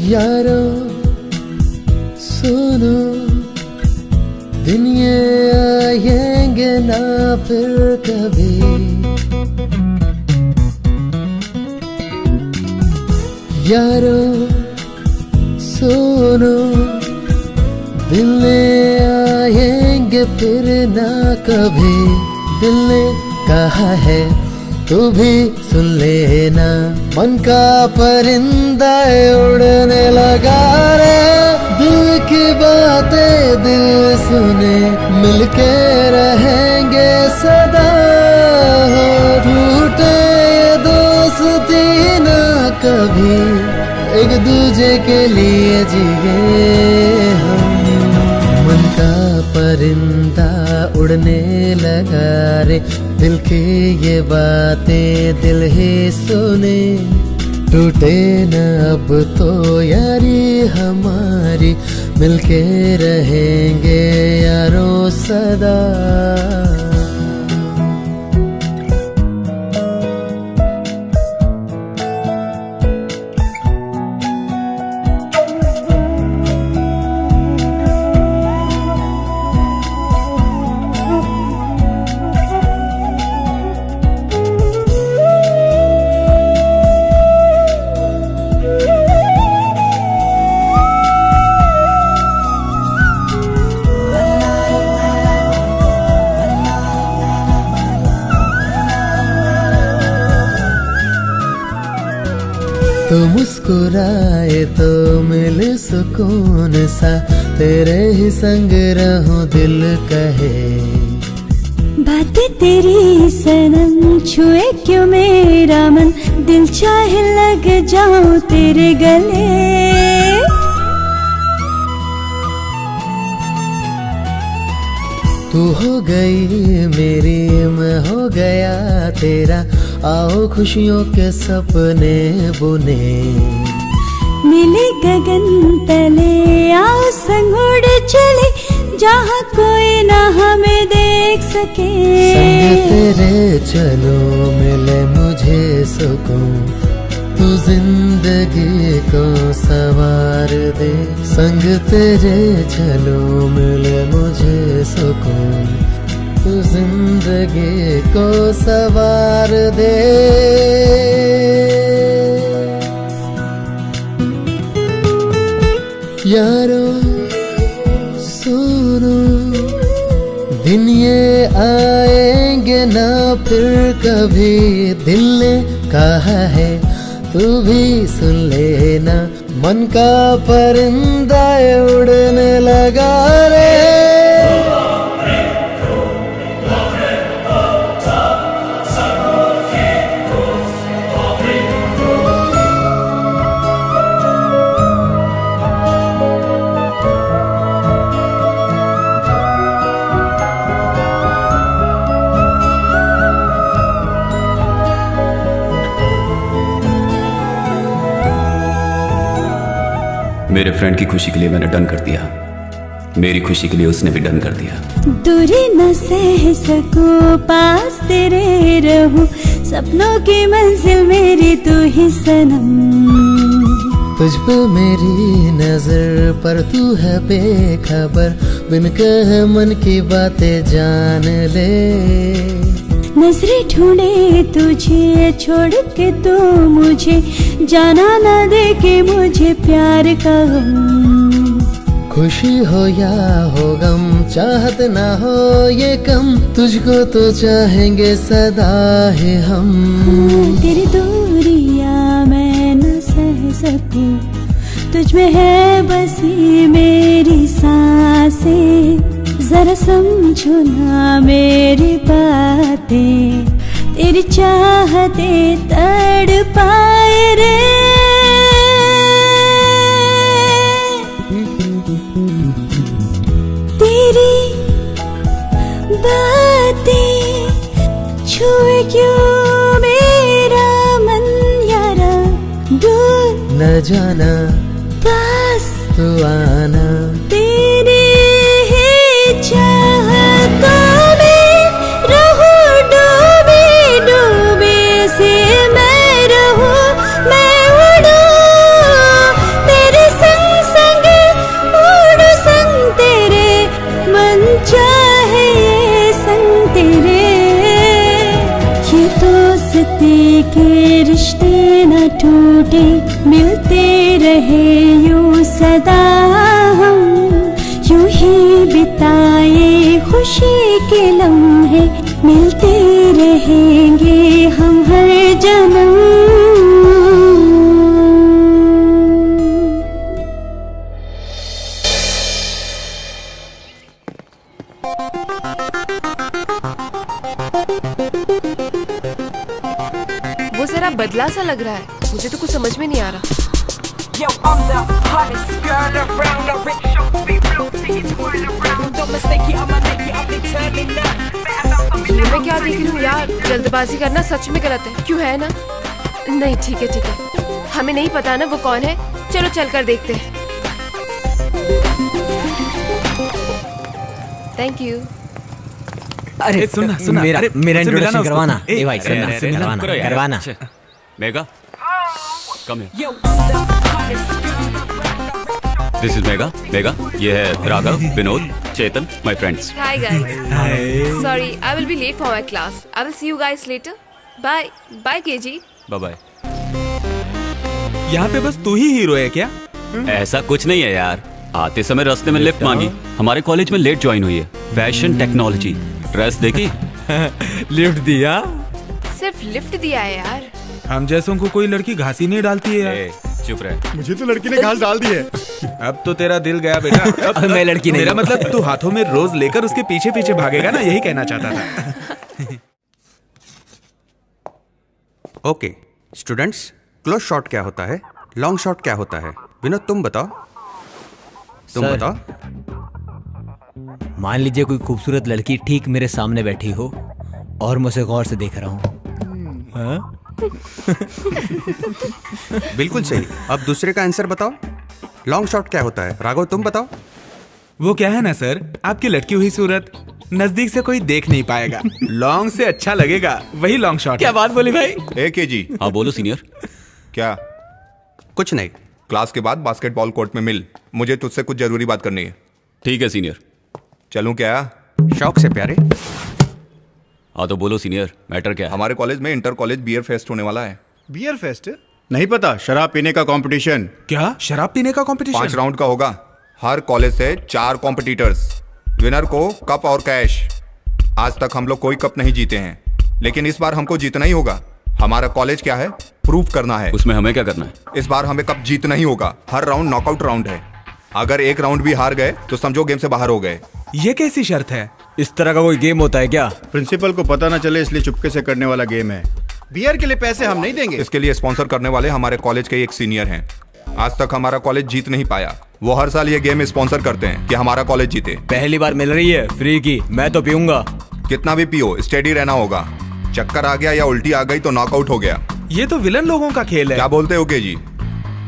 यारो सुनो, दिन ये आएंगे ना फिर कभी। यारो सुनो, दिन ये आएंगे फिर ना कभी। दिल ने कहा है तू भी सुन लेना, मन का परिंदा उड़ने लगा रे। दिल की बातें दिल सुने, मिलके रहेंगे सदा। टूटे ये दोस्ती ना कभी, एक दूजे के लिए जिए हम। मन का परिंदा उड़ने लगा रे, दिल की ये बातें दिल ही सुने। टूटे न अब तो यारी हमारी, मिलके रहेंगे यारों सदा। तो मुस्कुराए तो मिले सुकून सा, तेरे ही संग रहूं दिल कहे। बातें तेरी सनम छुए क्यों मेरा मन, दिल चाहे लग जाऊं तेरे गले। तू हो गई मेरी, मैं हो गया तेरा। आओ खुशियों के सपने बुने, मिले गगन तले आओ संग उड़ चले, जहाँ कोई ना हमें देख सके। संग तेरे चलो मिले मुझे सुकून, तू जिंदगी को सवार दे। संग तेरे चलो मिले मुझे सुकून, तू जिंदगी को सवार दे। यारो सुनो, दिन ये आएंगे ना फिर कभी। दिल ने कहा है तू भी सुन लेना, मन का परिंदा उड़ने लगा रे। फ्रेंड की खुशी के लिए मैंने डन कर दिया, मेरी खुशी के लिए उसने भी डन कर दिया। दूरी न सह सकूं, पास तेरे रहूं, सपनों की मंजिल मेरी तू ही सनम। तुझ पे मेरी नजर पर तू है बेखबर, बिन कहे मन की बातें जान ले। नजरें ढूंढे तुझे छोड़ के तो मुझे, जाना ना दे के मुझे प्यार का गम। खुशी हो या हो गम, चाहत ना हो ये कम, तुझको तो चाहेंगे सदा ही हम। तेरी दूरियां मैं न सह सकूं, तुझ में है बसी मेरी सांसें। जरा समझो ना मेरी बातें, तेरी चाहते तड़पाए रे। तेरी बातें छुए क्यों मेरा मन यारा, दूर न जाना पास तू आना। तेरी ही चाहतों में रहूं डूबे डूबे से मैं रहूं, मैं उड़ूं तेरे संग संग, उड़ूं संग तेरे, मन चाहे ये संग तेरे। ये दोस्ती के रिश्ते न टूटे, मिलते रहे यूं सदा हम, यूं ही बिताए खुशी के लम्हे, मिलते रहेंगे हम हर जन्म। वो जरा बदला सा लग रहा है, मुझे तो कुछ समझ में नहीं आ रहा। Yo, I'm the hottest girl around. The rich show be real, see it twirl around. Don't mistake it, I'ma make it, I'll be turning up. ये मैं क्या देख रही हूँ यार, जल्दबाजी करना सच में गलत है, क्यों है ना? नहीं ठीक है, हमें नहीं पता ना वो कौन है, चलो चल कर देखते हैं। Thank you. अरे सुनना मेरा अरे, मेरा उससे इंट्रोडक्शन मिलाना करवाना। उसको। ए भाई अरे, अरे, करवाना करो यार। करवाना। Mega, come here. Yo, I'm the hottest girl. This is Mega. Mega, ये है Raghav, Vinod, Chetan, my friends. Hi guys. Sorry, I will be late for my class. I will see you guys later. Bye. Bye KG. Bye bye. यहाँ पे बस तू ही hero है क्या? ऐसा कुछ नहीं है यार, आते समय रास्ते में लिफ्ट मांगी, हमारे कॉलेज में लेट ज्वाइन हुई है, फैशन टेक्नोलॉजी, ड्रेस देखी। लिफ्ट दिया, सिर्फ लिफ्ट दिया है यार। हम जैसों को कोई लड़की घासी नहीं डालती है यार। ए, चुप रहे। मुझे तो लड़की ने घास डाल दी है। अब तो तेरा दिल गया बेटा। अब मैं लड़की नहीं मेरा हूँ। मतलब तू हाथों में रोज लेकर उसके पीछे पीछे भागेगा ना, यही कहना चाहता था। ओके स्टूडेंट्स, क्लोज शॉट क्या होता है, लॉन्ग शॉट क्या होता है? विनोद तुम बताओ, तुम सर, बताओ। मान लीजिए कोई खूबसूरत लड़की ठीक मेरे सामने बैठी हो और मुझे गौर से देख रहा हूँ। बिल्कुल सही। अब दूसरे का आंसर बताओ, लॉन्ग शॉट क्या होता है? राघव तुम बताओ। वो क्या है ना सर, आपकी लटकी हुई सूरत नजदीक से कोई देख नहीं पाएगा, लॉन्ग से अच्छा लगेगा, वही लॉन्ग शॉट। क्या बात बोली भाई? ए केजी, हाँ बोलो सीनियर। क्या? कुछ नहीं। क्लास के बाद बास्केटबॉल कोर्ट में मिल, मुझे तुझसे कुछ जरूरी बात करनी है। ठीक है सीनियर। चलूं क्या? शौक से प्यारे। हाँ तो बोलो सीनियर, मैटर क्या है? हमारे कॉलेज में इंटर कॉलेज बियर फेस्ट होने वाला है। Beer fest? नहीं पता, शराब पीने का कंपटीशन। क्या शराब पीने का कंपटीशन? 5 राउंड का होगा, हर कॉलेज से 4 कॉम्पिटिटर्स, विनर को कप और कैश। आज तक हम लोग कोई कप नहीं जीते हैं, लेकिन इस बार हमको जीतना ही होगा। हमारा कॉलेज क्या है, प्रूफ करना है। उसमें हमें क्या करना है? इस बार हमें कप जीतना ही होगा। हर राउंड नॉकआउट राउंड है, अगर एक राउंड भी हार गए तो समझो गेम से बाहर हो गए। ये कैसी शर्त है? इस तरह का कोई गेम होता है क्या? प्रिंसिपल को पता ना चले इसलिए चुपके से करने वाला गेम है। बियर के लिए पैसे हम नहीं देंगे। इसके लिए स्पॉन्सर करने वाले हमारे कॉलेज के एक सीनियर हैं। आज तक हमारा कॉलेज जीत नहीं पाया, वो हर साल ये गेम स्पॉन्सर करते हैं कि हमारा कॉलेज जीते। पहली बार मिल रही है फ्री की, मैं तो पीऊंगा। कितना भी पियो, स्टेडी रहना होगा। चक्कर आ गया या उल्टी आ गई तो नॉकआउट हो गया। ये तो विलन लोगों का खेल है। क्या बोलते हो केजी?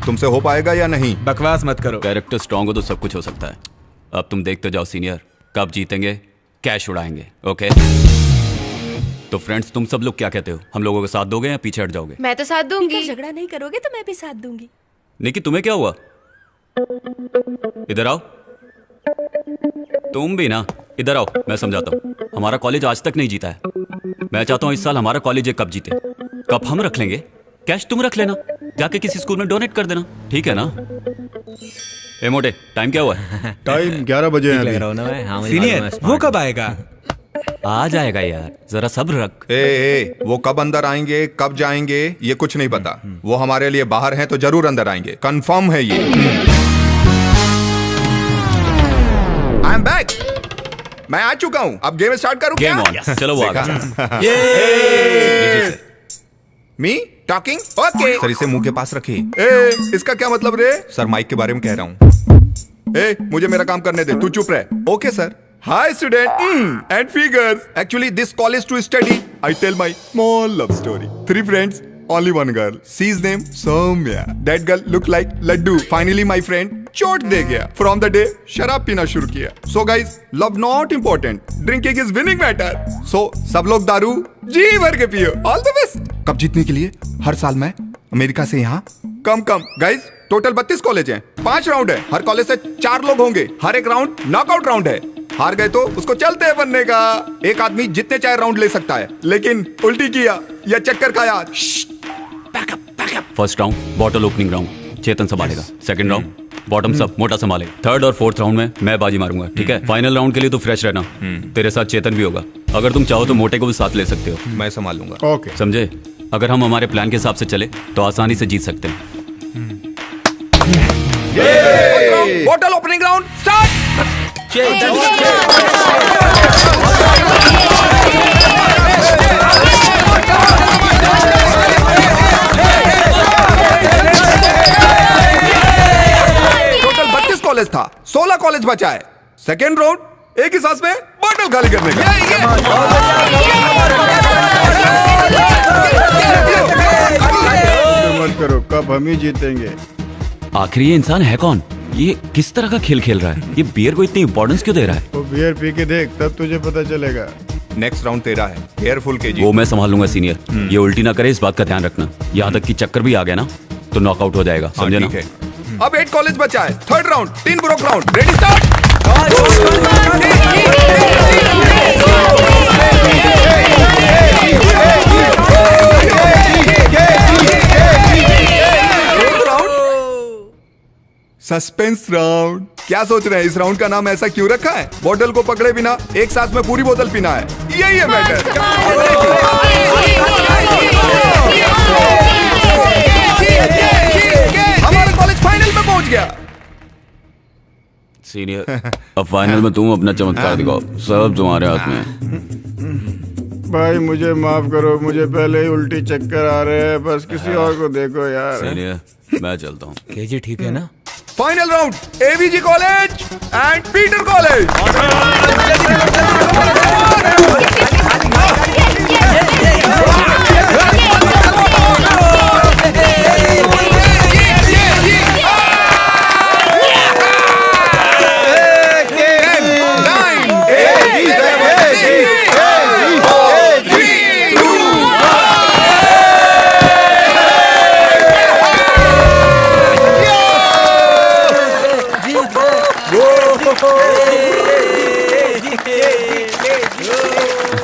तुमसे हो पाएगा या नहीं? बकवास मत करो। कैरेक्टर स्ट्रांग हो तो सब कुछ हो सकता है। अब तुम देखते जाओ सीनियर, कब जीतेंगे, कैश उड़ाएंगे। ओके तो फ्रेंड्स, तुम सब लोग क्या कहते हो? हम लोगों का साथ दोगे या पीछे हट जाओगे? मैं तो साथ दूंगी। झगड़ा नहीं करोगे तो मैं भी साथ दूंगी। निकी, तुम्हें क्या हुआ? इधर आओ। तुम भी ना, इधर आओ, मैं समझाता हूँ। हमारा कॉलेज आज तक नहीं जीता है। मैं चाहता हूँ इस साल हमारा कॉलेज एक कप जीते। कप हम रख लेंगे, कैश तुम रख लेना, जाके किसी स्कूल में डोनेट कर देना, ठीक है ना? ए मोटे, टाइम क्या हुआ है? टाइम 11 बजे है। सीनियर, वो कब आएगा? आ जाएगा यार, जरा सब्र रख। वो कब अंदर आएंगे, कब जाएंगे, ये कुछ नहीं पता। वो हमारे लिए बाहर हैं तो जरूर अंदर आएंगे, कंफर्म है ये। I am back. मैं आ चुका हूं। अब गेम स्टार्ट करूं क्या? Game on. चलो वो आ गया। Me talking? ओके। सर इसे मुंह के पास रखिए। इसका क्या मतलब रे? सर माइक के बारे में कह रहा हूं। मुझे मेरा काम करने दे, तू चुप रह। Okay sir. Hi student and figures. Actually this college to study. I tell my small love story. 3 friends, only 1 girl. She's name Soumya. That girl look like laddu. Finally my friend चोट दे गया. From the day शराब पीना शुरू किया. So guys, love not important. Drinking is winning matter. So सब लोग दारू जी भर के पियो. All the best. कब जीतने के लिए हर साल मैं अमेरिका से यहाँ कम गाइज टोटल 32 कॉलेज हैं, 5 राउंड है, हर कॉलेज से 4 लोग होंगे, हर एक राउंड नॉकआउट राउंड है। हार गए तो उसको चलते हैं बनने का। एक आदमी जितने चाहे राउंड ले सकता है, लेकिन उल्टी किया या चक्कर खाया। First round bottle opening round, Chetan संभालेगा। सेकंड राउंड बॉटम सब मोटा संभाले। थर्ड और फोर्थ राउंड में मैं बाजी मारूंगा, ठीक है? फाइनल राउंड के लिए तो फ्रेश रहना। तेरे साथ चेतन भी होगा, अगर तुम चाहो तो मोटे को भी साथ ले सकते हो। मैं संभाल लूंगा। ओके समझे? अगर हम हमारे प्लान के हिसाब से चले तो आसानी से जीत सकते हैं। Bottle opening round start. Total 32 college था, 16 कॉलेज बचा है। सेकेंड राउंड एक ही सांस में बॉटल खाली करने का। मत करो, कब हम ही जीतेंगे। आखिर ये इंसान है कौन? ये किस तरह का खेल खेल रहा है? ये बियर को इतनी इंपॉर्टेंस क्यों दे रहा है? वो बियर पी के देख, तब तुझे पता चलेगा। नेक्स्ट राउंड तेरा है, केयरफुल केजी। वो मैं संभाल लूंगा सीनियर। ये उल्टी ना करे, इस बात का ध्यान रखना। यहाँ तक कि चक्कर भी आ गया ना तो नॉकआउट हो जाएगा, समझे ना? अब 8 कॉलेज बचा है। Third round 3 broke round. Ready start. Suspense round. क्या सोच रहे हैं, इस राउंड का नाम ऐसा क्यों रखा है? बोतल को पकड़े बिना एक सांस में पूरी बोतल पीना है, यही है मैटर। हमारा कॉलेज फाइनल में पहुंच गया। सीनियर, अब फाइनल में तुम अपना चमत्कार दिखाओ, सब तुम्हारे हाथ में है। भाई मुझे माफ करो, मुझे पहले ही उल्टी चक्कर आ रहे हैं, बस किसी और को देखो यार। सीनियर, मैं चलता हूँ। केजी ठीक है ना? Final round AVG college and Peter college.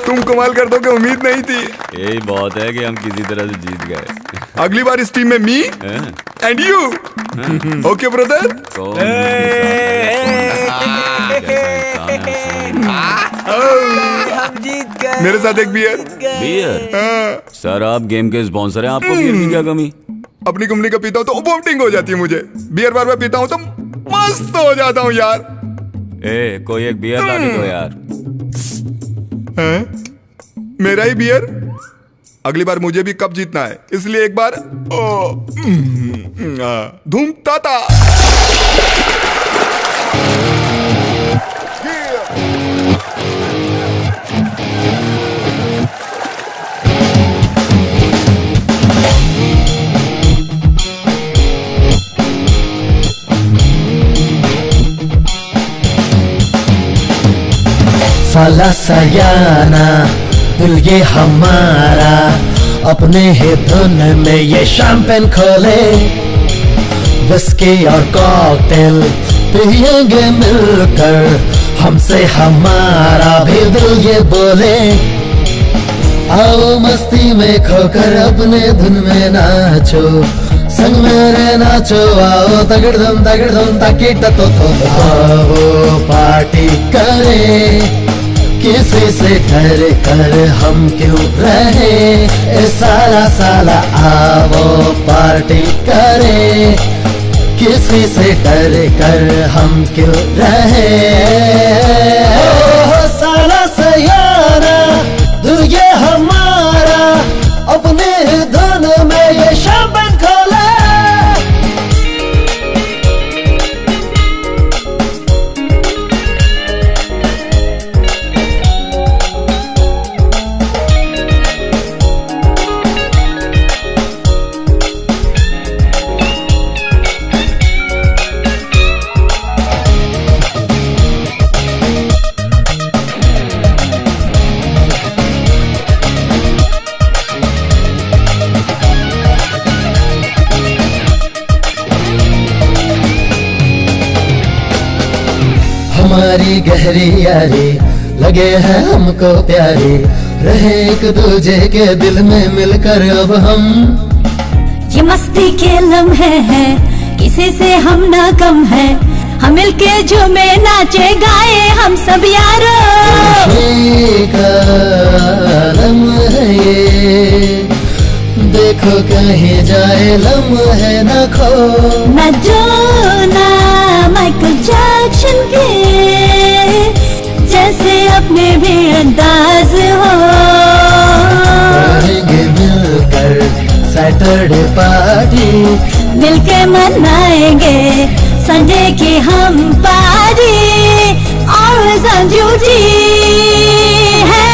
तुम कमाल कर दोगे, उम्मीद नहीं थी। यही बहुत है कि हम किसी तरह से जीत गए। अगली बार इस टीम में me and you. Okay brother. हम जीत गए। मेरे साथ एक बियर। बियर? सर आप गेम के स्पॉन्सर हैं, आपको बियर की क्या कमी? अपनी कंपनी का पीता हूँ तो वोमिटिंग हो जाती है मुझे। बियर बार बार पीता हूँ तो मस्त हो जाता हूँ यार। कोई एक बियर ला के दो यार। मेरा ही बियर। अगली बार मुझे भी कप जीतना है, इसलिए एक बार धूम ताता। साला सयाना दिल ये हमारा, अपने ही धुन में ये शैंपेन खोले, विस्की और कॉकटेल पिएंगे मिलकर, हमसे हमारा भी दिल ये बोले। आओ मस्ती में खोकर अपने धुन में नाचो, संग मेरे नाचो, आओ तगड़दम ताकि तो आओ पार्टी करें, किसी से डर कर हम क्यों रहे, ए साला आओ पार्टी करें, किसी से डर कर हम क्यों रहे। ओ साला सयाना दिल ये हमारा, अपने धुन में ये शैंपेन खोले। हमारी गहरी यारी लगे हैं हमको प्यारी, रहे एक दूजे के दिल में मिलकर अब हम। ये मस्ती के लम्हे हैं, किसी से हम ना कम है, हम मिलके झूमे नाचे गाए हम सब यारों। खुशी का लम्हा है ये, देखो कहीं जाए लम्हे न खो, न जो ना माइकल जैक्सन के जैसे अपने भी अंदाज हो। करेंगे मिलकर सैटरडे पार्टी, मिलके मनाएंगे संडे की हम पार्टी, और संजू जी है।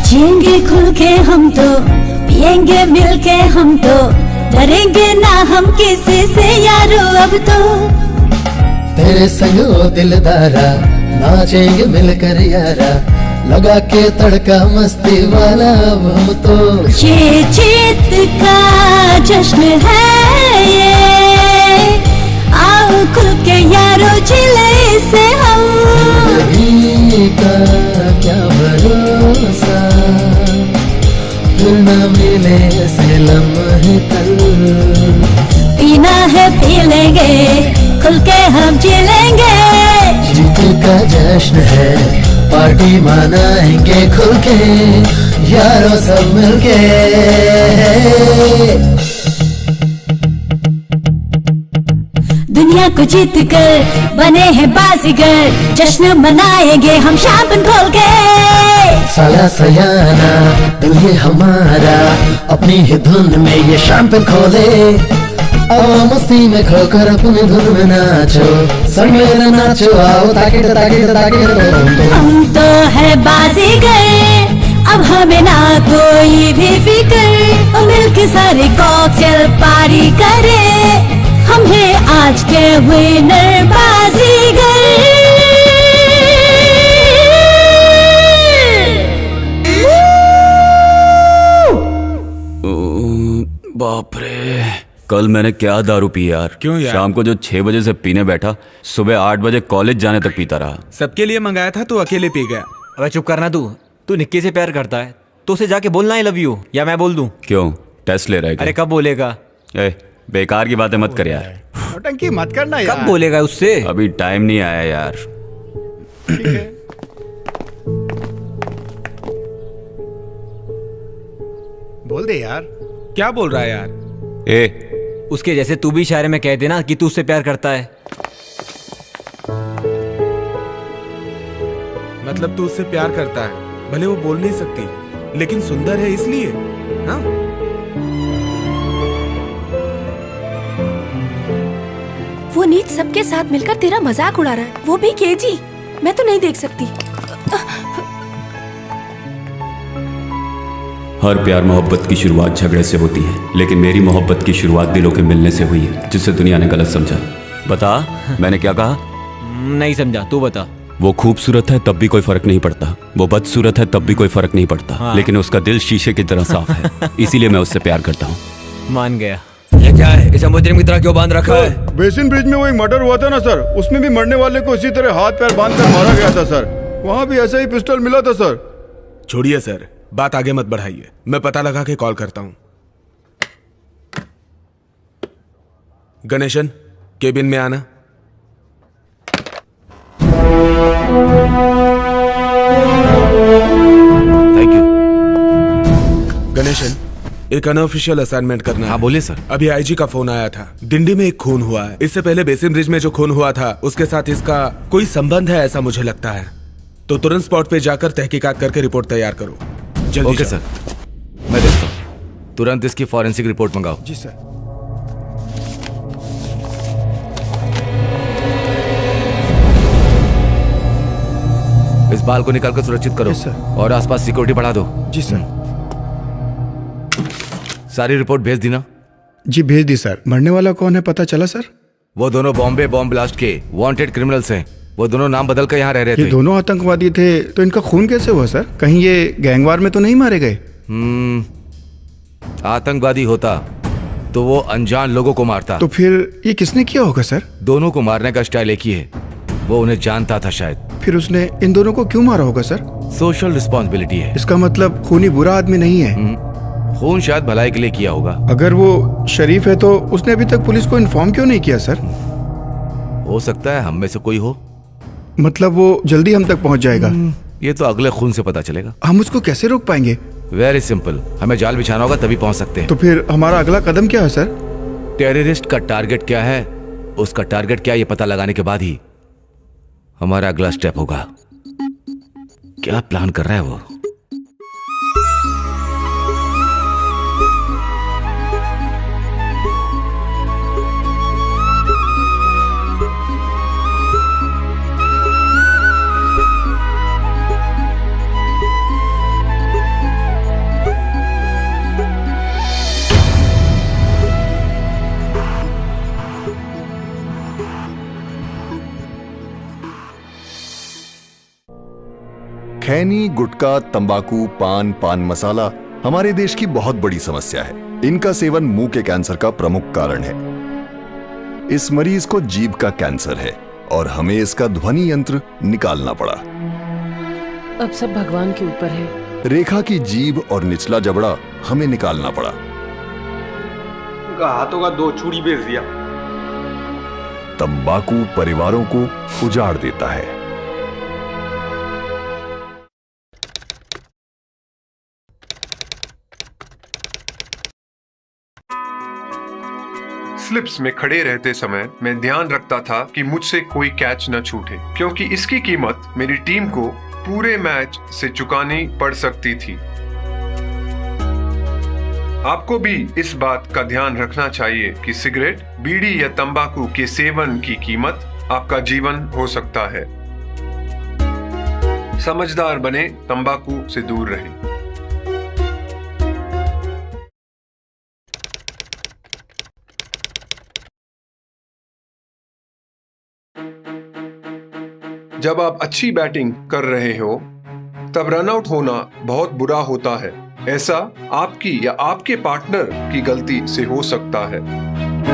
जिएंगे खुल के हम तो, पिएंगे मिल के हम तो, डरेंगे ना हम किसी से यारो अब तो। तेरे संग ओ दिलदारा नाचेंगे मिलकर यारा, लगा के तड़का मस्ती वाला अब हम तो। ये जीत का जश्न है ये, आओ खुल के यारो जिले से हम। जिंदगी का क्या भरोसा, फिर न मिले ऐसे लम्हे कल। पीना है पी लेंगे, खुल के हम जी लेंगे। जीत का जश्न है, पार्टी मनाएंगे खुल के, यारों सब मिलके। दुनिया को जीत कर बने हैं बाजीगर, जश्न मनाएंगे हम शैंपेन खोल के। साला सयाना दिल ये हमारा, अपनी ही धुन में ये शैंपेन खोले, आओ मस्ती में खोकर अपनी धुन में नाचो, संग मेरा नाचो, आओ ताकि हम तो है बाजीगर, अब हमें ना कोई भी फिक्र, मिलके सारे कॉकटेल पार्टी करे, हम हैं आज के विनर बाजीगर। बाप रे, कल मैंने क्या दारू पी यार। क्यों यार? शाम को जो 6 बजे से पीने बैठा, सुबह 8 बजे कॉलेज जाने तक पीता रहा। सबके लिए मंगाया था, तू अकेले पी गया। अबे चुप करना तू निक्की से प्यार करता है तो उसे जाके बोलना आई लव यू, या मैं बोल दूं? क्यों, टेस्ट ले रहा है क्या? अरे कब बोलेगा? बेकार की बातें मत कर यार। नौटंकी मत करना यार। कब बोलेगा उससे? अभी टाइम नहीं आया यार। ठीक है। बोल दे यार। क्या बोल रहा है यार? उसके जैसे तू भी इशारे में कह देना कि तू उससे प्यार करता है। मतलब तू उससे प्यार करता है, भले वो बोल नहीं सकती, लेकिन सुंदर है इसलिए। हाँ? वो नीच सबके साथ मिलकर तेरा मजाक उड़ा रहा है, वो भी केजी। मैं तो नहीं देख सकती। हर प्यार मोहब्बत की शुरुआत झगड़े से होती है, लेकिन मेरी मोहब्बत की शुरुआत दिलों के मिलने से हुई है, जिसे दुनिया ने गलत समझा। बता, मैंने क्या कहा? नहीं समझा, तू बता। वो खूबसूरत है तब भी कोई फर्क नहीं पड़ता, वो बदसूरत है तब भी कोई फर्क नहीं पड़ता। हाँ। लेकिन उसका दिल शीशे की तरह साफ है, इसीलिए मैं उससे प्यार करता हूँ। मान गया। ये क्या है? इसे मुजरिम की तरह क्यों बांध रखा है? बेसिन ब्रिज में वो एक मर्डर हुआ था ना सर, उसमें भी मरने वाले को इसी तरह हाथ पैर बांध कर मारा गया था सर। वहाँ भी ऐसा ही पिस्टल मिला था सर। छोड़िए सर, बात आगे मत बढ़ाइए, मैं पता लगा के कॉल करता हूँ। गणेशन, केबिन में आना। Thank you. गणेशन, एक अनऑफिशियल असाइनमेंट करना है। हाँ बोलिए सर। अभी आईजी का फोन आया था, डिंडी में एक खून हुआ है। इससे पहले बेसिन ब्रिज में जो खून हुआ था उसके साथ इसका कोई संबंध है ऐसा मुझे लगता है। तो तुरंत स्पॉट पे जाकर तहकीकात करके रिपोर्ट तैयार करो। जल्दी। ओके सर, मैं देखता हूँ। तुरंत इसकी फॉरेंसिक रिपोर्ट मंगाओ। जी सर। इस बाल को निकालकर सुरक्षित करो और आसपास सिक्योरिटी बढ़ा दो। जी सर। सारी रिपोर्ट भेज दी ना? जी भेज दी सर। मरने वाला कौन है पता चला सर? वो दोनों बॉम्बे बॉम्ब ब्लास्ट के वांटेड क्रिमिनल्स हैं। वो दोनों नाम बदल कर यहाँ रह रहे थे। ये दोनों आतंकवादी थे, तो इनका खून कैसे हुआ सर? कहीं ये गैंगवार में तो नहीं मारे गए? आतंकवादी होता तो वो अनजान लोगों को मारता। तो फिर ये किसने किया होगा सर? दोनों को मारने का स्टाइल एक ही है, वो उन्हें जानता था शायद। फिर उसने इन दोनों को क्यों मारा होगा सर? सोशल रिस्पॉन्सिबिलिटी है। इसका मतलब खूनी बुरा आदमी नहीं है। खून शायद भलाई के लिए किया होगा। अगर वो शरीफ है तो उसने अभी तक पुलिस को इन्फॉर्म क्यों नहीं किया सर? हो सकता है हम में से कोई हो। मतलब वो जल्दी हम तक पहुंच जाएगा? ये तो अगले खून से पता चलेगा। हम उसको कैसे रोक पाएंगे? वेरी सिंपल, हमें जाल बिछाना होगा तभी पहुंच सकते हैं। तो फिर हमारा अगला कदम क्या है सर? टेररिस्ट का टारगेट क्या है, उसका टारगेट क्या है, ये पता लगाने के बाद ही हमारा अगला स्टेप होगा। क्या प्लान कर रहा है वो? खैनी, गुटखा, तंबाकू, पान, पान मसाला हमारे देश की बहुत बड़ी समस्या है। इनका सेवन मुंह के कैंसर का प्रमुख कारण है। इस मरीज को जीभ का कैंसर है और हमें इसका ध्वनि यंत्र निकालना पड़ा। अब सब भगवान के ऊपर है। रेखा की जीभ और निचला जबड़ा हमें निकालना पड़ा। उनका हाथों का 2 चूड़ी बेच दिया। तंबाकू परिवारों को उजाड़ देता है। स्लिप्स में खड़े रहते समय मैं ध्यान रखता था कि मुझसे कोई कैच न छूटे, क्योंकि इसकी कीमत मेरी टीम को पूरे मैच से चुकानी पड़ सकती थी। आपको भी इस बात का ध्यान रखना चाहिए कि सिगरेट, बीड़ी या तंबाकू के सेवन की कीमत आपका जीवन हो सकता है। समझदार बने, तंबाकू से दूर रहें। जब आप अच्छी बैटिंग कर रहे हो तब रनआउट होना बहुत बुरा होता है। ऐसा आपकी या आपके पार्टनर की गलती से हो सकता है।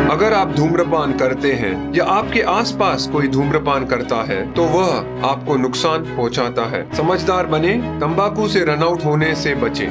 अगर आप धूम्रपान करते हैं या आपके आसपास कोई धूम्रपान करता है तो वह आपको नुकसान पहुंचाता है। समझदार बने, तंबाकू से रनआउट होने से बचें।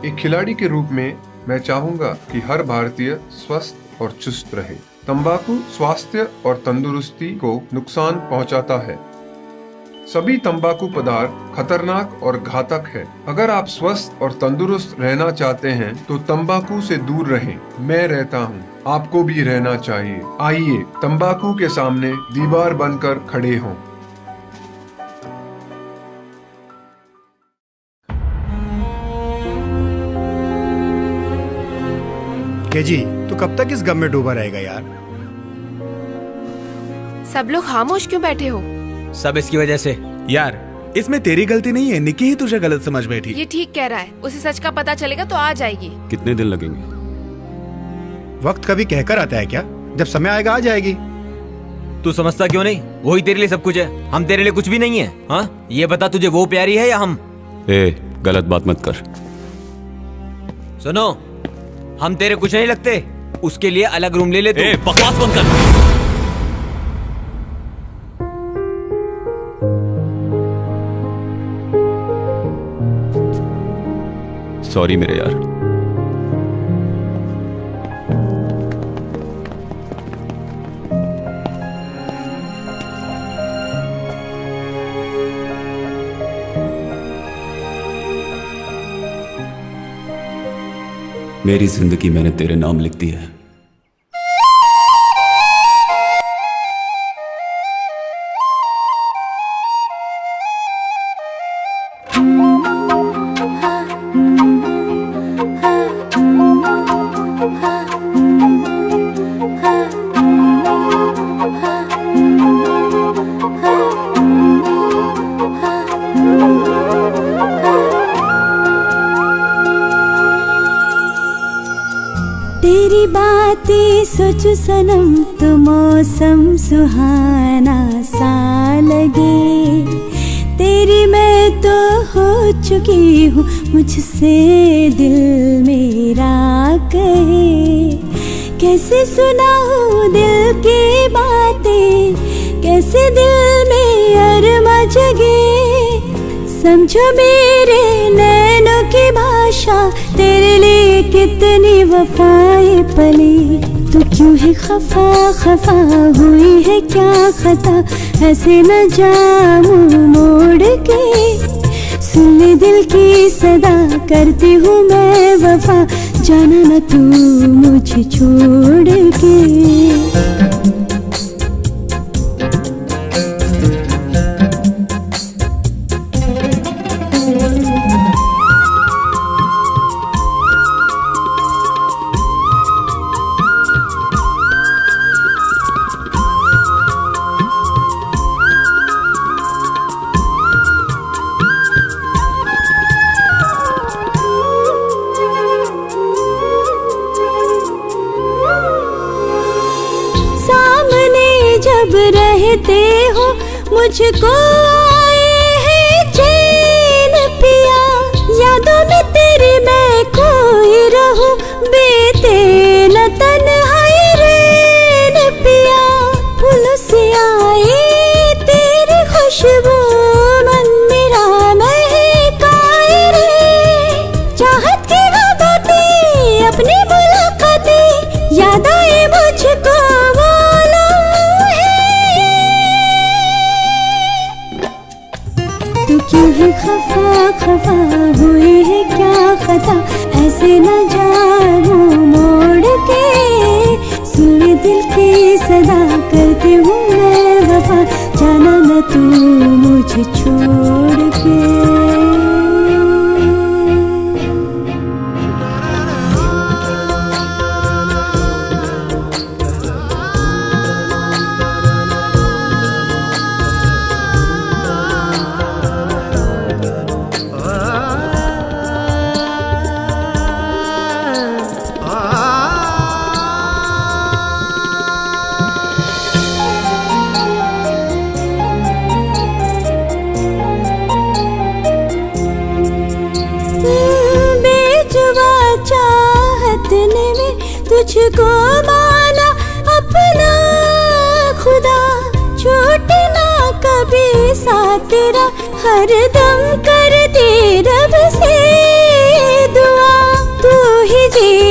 एक खिलाड़ी के रूप में मैं चाहूंगा कि हर भारतीय स्वस्थ और चुस्त रहे। तंबाकू स्वास्थ्य और तंदुरुस्ती को नुकसान पहुंचाता है। सभी तंबाकू पदार्थ खतरनाक और घातक है। अगर आप स्वस्थ और तंदुरुस्त रहना चाहते हैं तो तंबाकू से दूर रहें। मैं रहता हूँ, आपको भी रहना चाहिए। आइए तंबाकू के सामने दीवार बनकर खड़े हों। केजी, तू कब तक इस गम में डूबा रहेगा यार? सब लोग खामोश क्यों बैठे हो? सब इसकी वजह से। यार इसमें तेरी गलती नहीं है, निकी ही तुझे गलत समझ बैठी। ये ठीक कह रहा है, उसे सच का पता चलेगा तो आ जाएगी। कितने दिन लगेंगे? वक्त कभी कहकर आता है क्या? जब समय आएगा आ जाएगी। तू समझता क्यों नहीं? वही तेरे लिए सब कुछ है, हम तेरे लिए कुछ भी नहीं है। हाँ, ये बता तुझे वो प्यारी है या हम? गलत बात मत कर। सुनो, हम तेरे कुछ नहीं लगते, उसके लिए अलग रूम ले ले तू। बकवास बंद कर। सॉरी मेरे यार। मेरी जिंदगी मैंने तेरे नाम लिख दी है। तेरी बातें सोचो सनम तो मौसम सुहाना सा लगे। तेरी मैं तो हो चुकी हूँ, मुझसे दिल मेरा कहे। कैसे सुनाऊँ दिल की बातें, कैसे दिल में अरमा जगे। समझो मेरे नैनों की भाषा, तेरे लिए कितनी वफाएं पली। तू क्यों है खफा खफा, हुई है क्या खता, ऐसे न जा मुँह मोड़ के। सुन ले दिल की सदा, करती हूँ मैं वफा, जाना न तू मुझे छोड़ के। रहते हो मुझको आए हैं चैन पिया, यादों में तेरी मैं खोई रहूं, बीते न तन्हाई रैन पिया। फूलों से आए तेरी खुशबू, मन मेरा महकाए रे। चाहत की वो बातें, अपनी मुलाकातें, याद आए मुझको वो। तू क्यों है खफा खफा, हुई है क्या खता, ऐसे न जानो मोड़ के। सुन दिल की सदा, करती हूँ मैं वफा, जाना न तू मुझे छोड़ के। तुझको माना अपना खुदा, छूटना कभी साथ तेरा, हर दम करती रब से दुआ। तू ही जी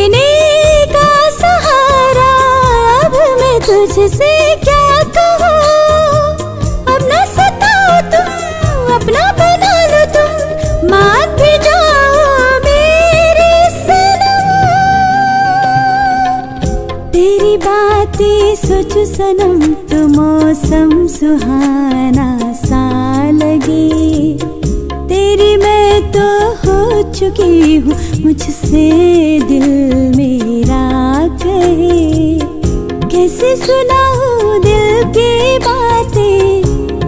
सोचूं सनम तो मौसम सुहाना सा लगे। तेरी मैं तो हो चुकी हूँ, मुझसे दिल मेरा कहे। कैसे सुनाऊं दिल की बातें,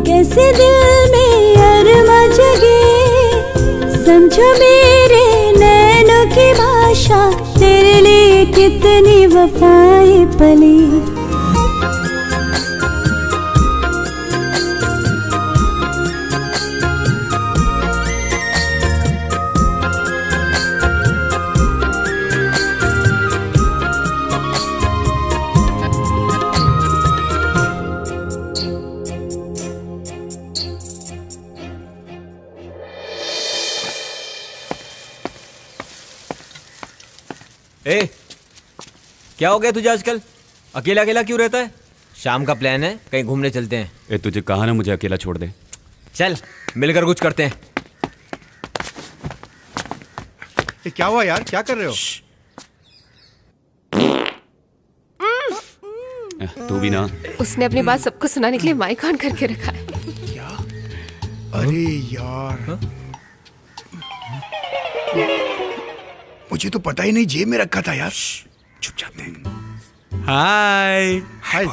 कैसे दिल में अरमा जगे। समझो मेरे नैनों की भाषा, तेरे लिए कितनी वफाएं पली। ए, क्या हो गया तुझे आजकल? अकेला अकेला क्यों रहता है? शाम का प्लान है, कहीं घूमने चलते हैं। ए, तुझे कहा ना मुझे अकेला छोड़ दे। चल मिलकर कुछ करते हैं। ये क्या हुआ यार, क्या कर रहे हो? तू भी ना। उसने अपनी बात सबको सुनाने के लिए माइक ऑन करके रखा है। अरे यार, मुझे तो पता ही नहीं, जेब में रखा था यार। चुप जाते हैं। हाय हाय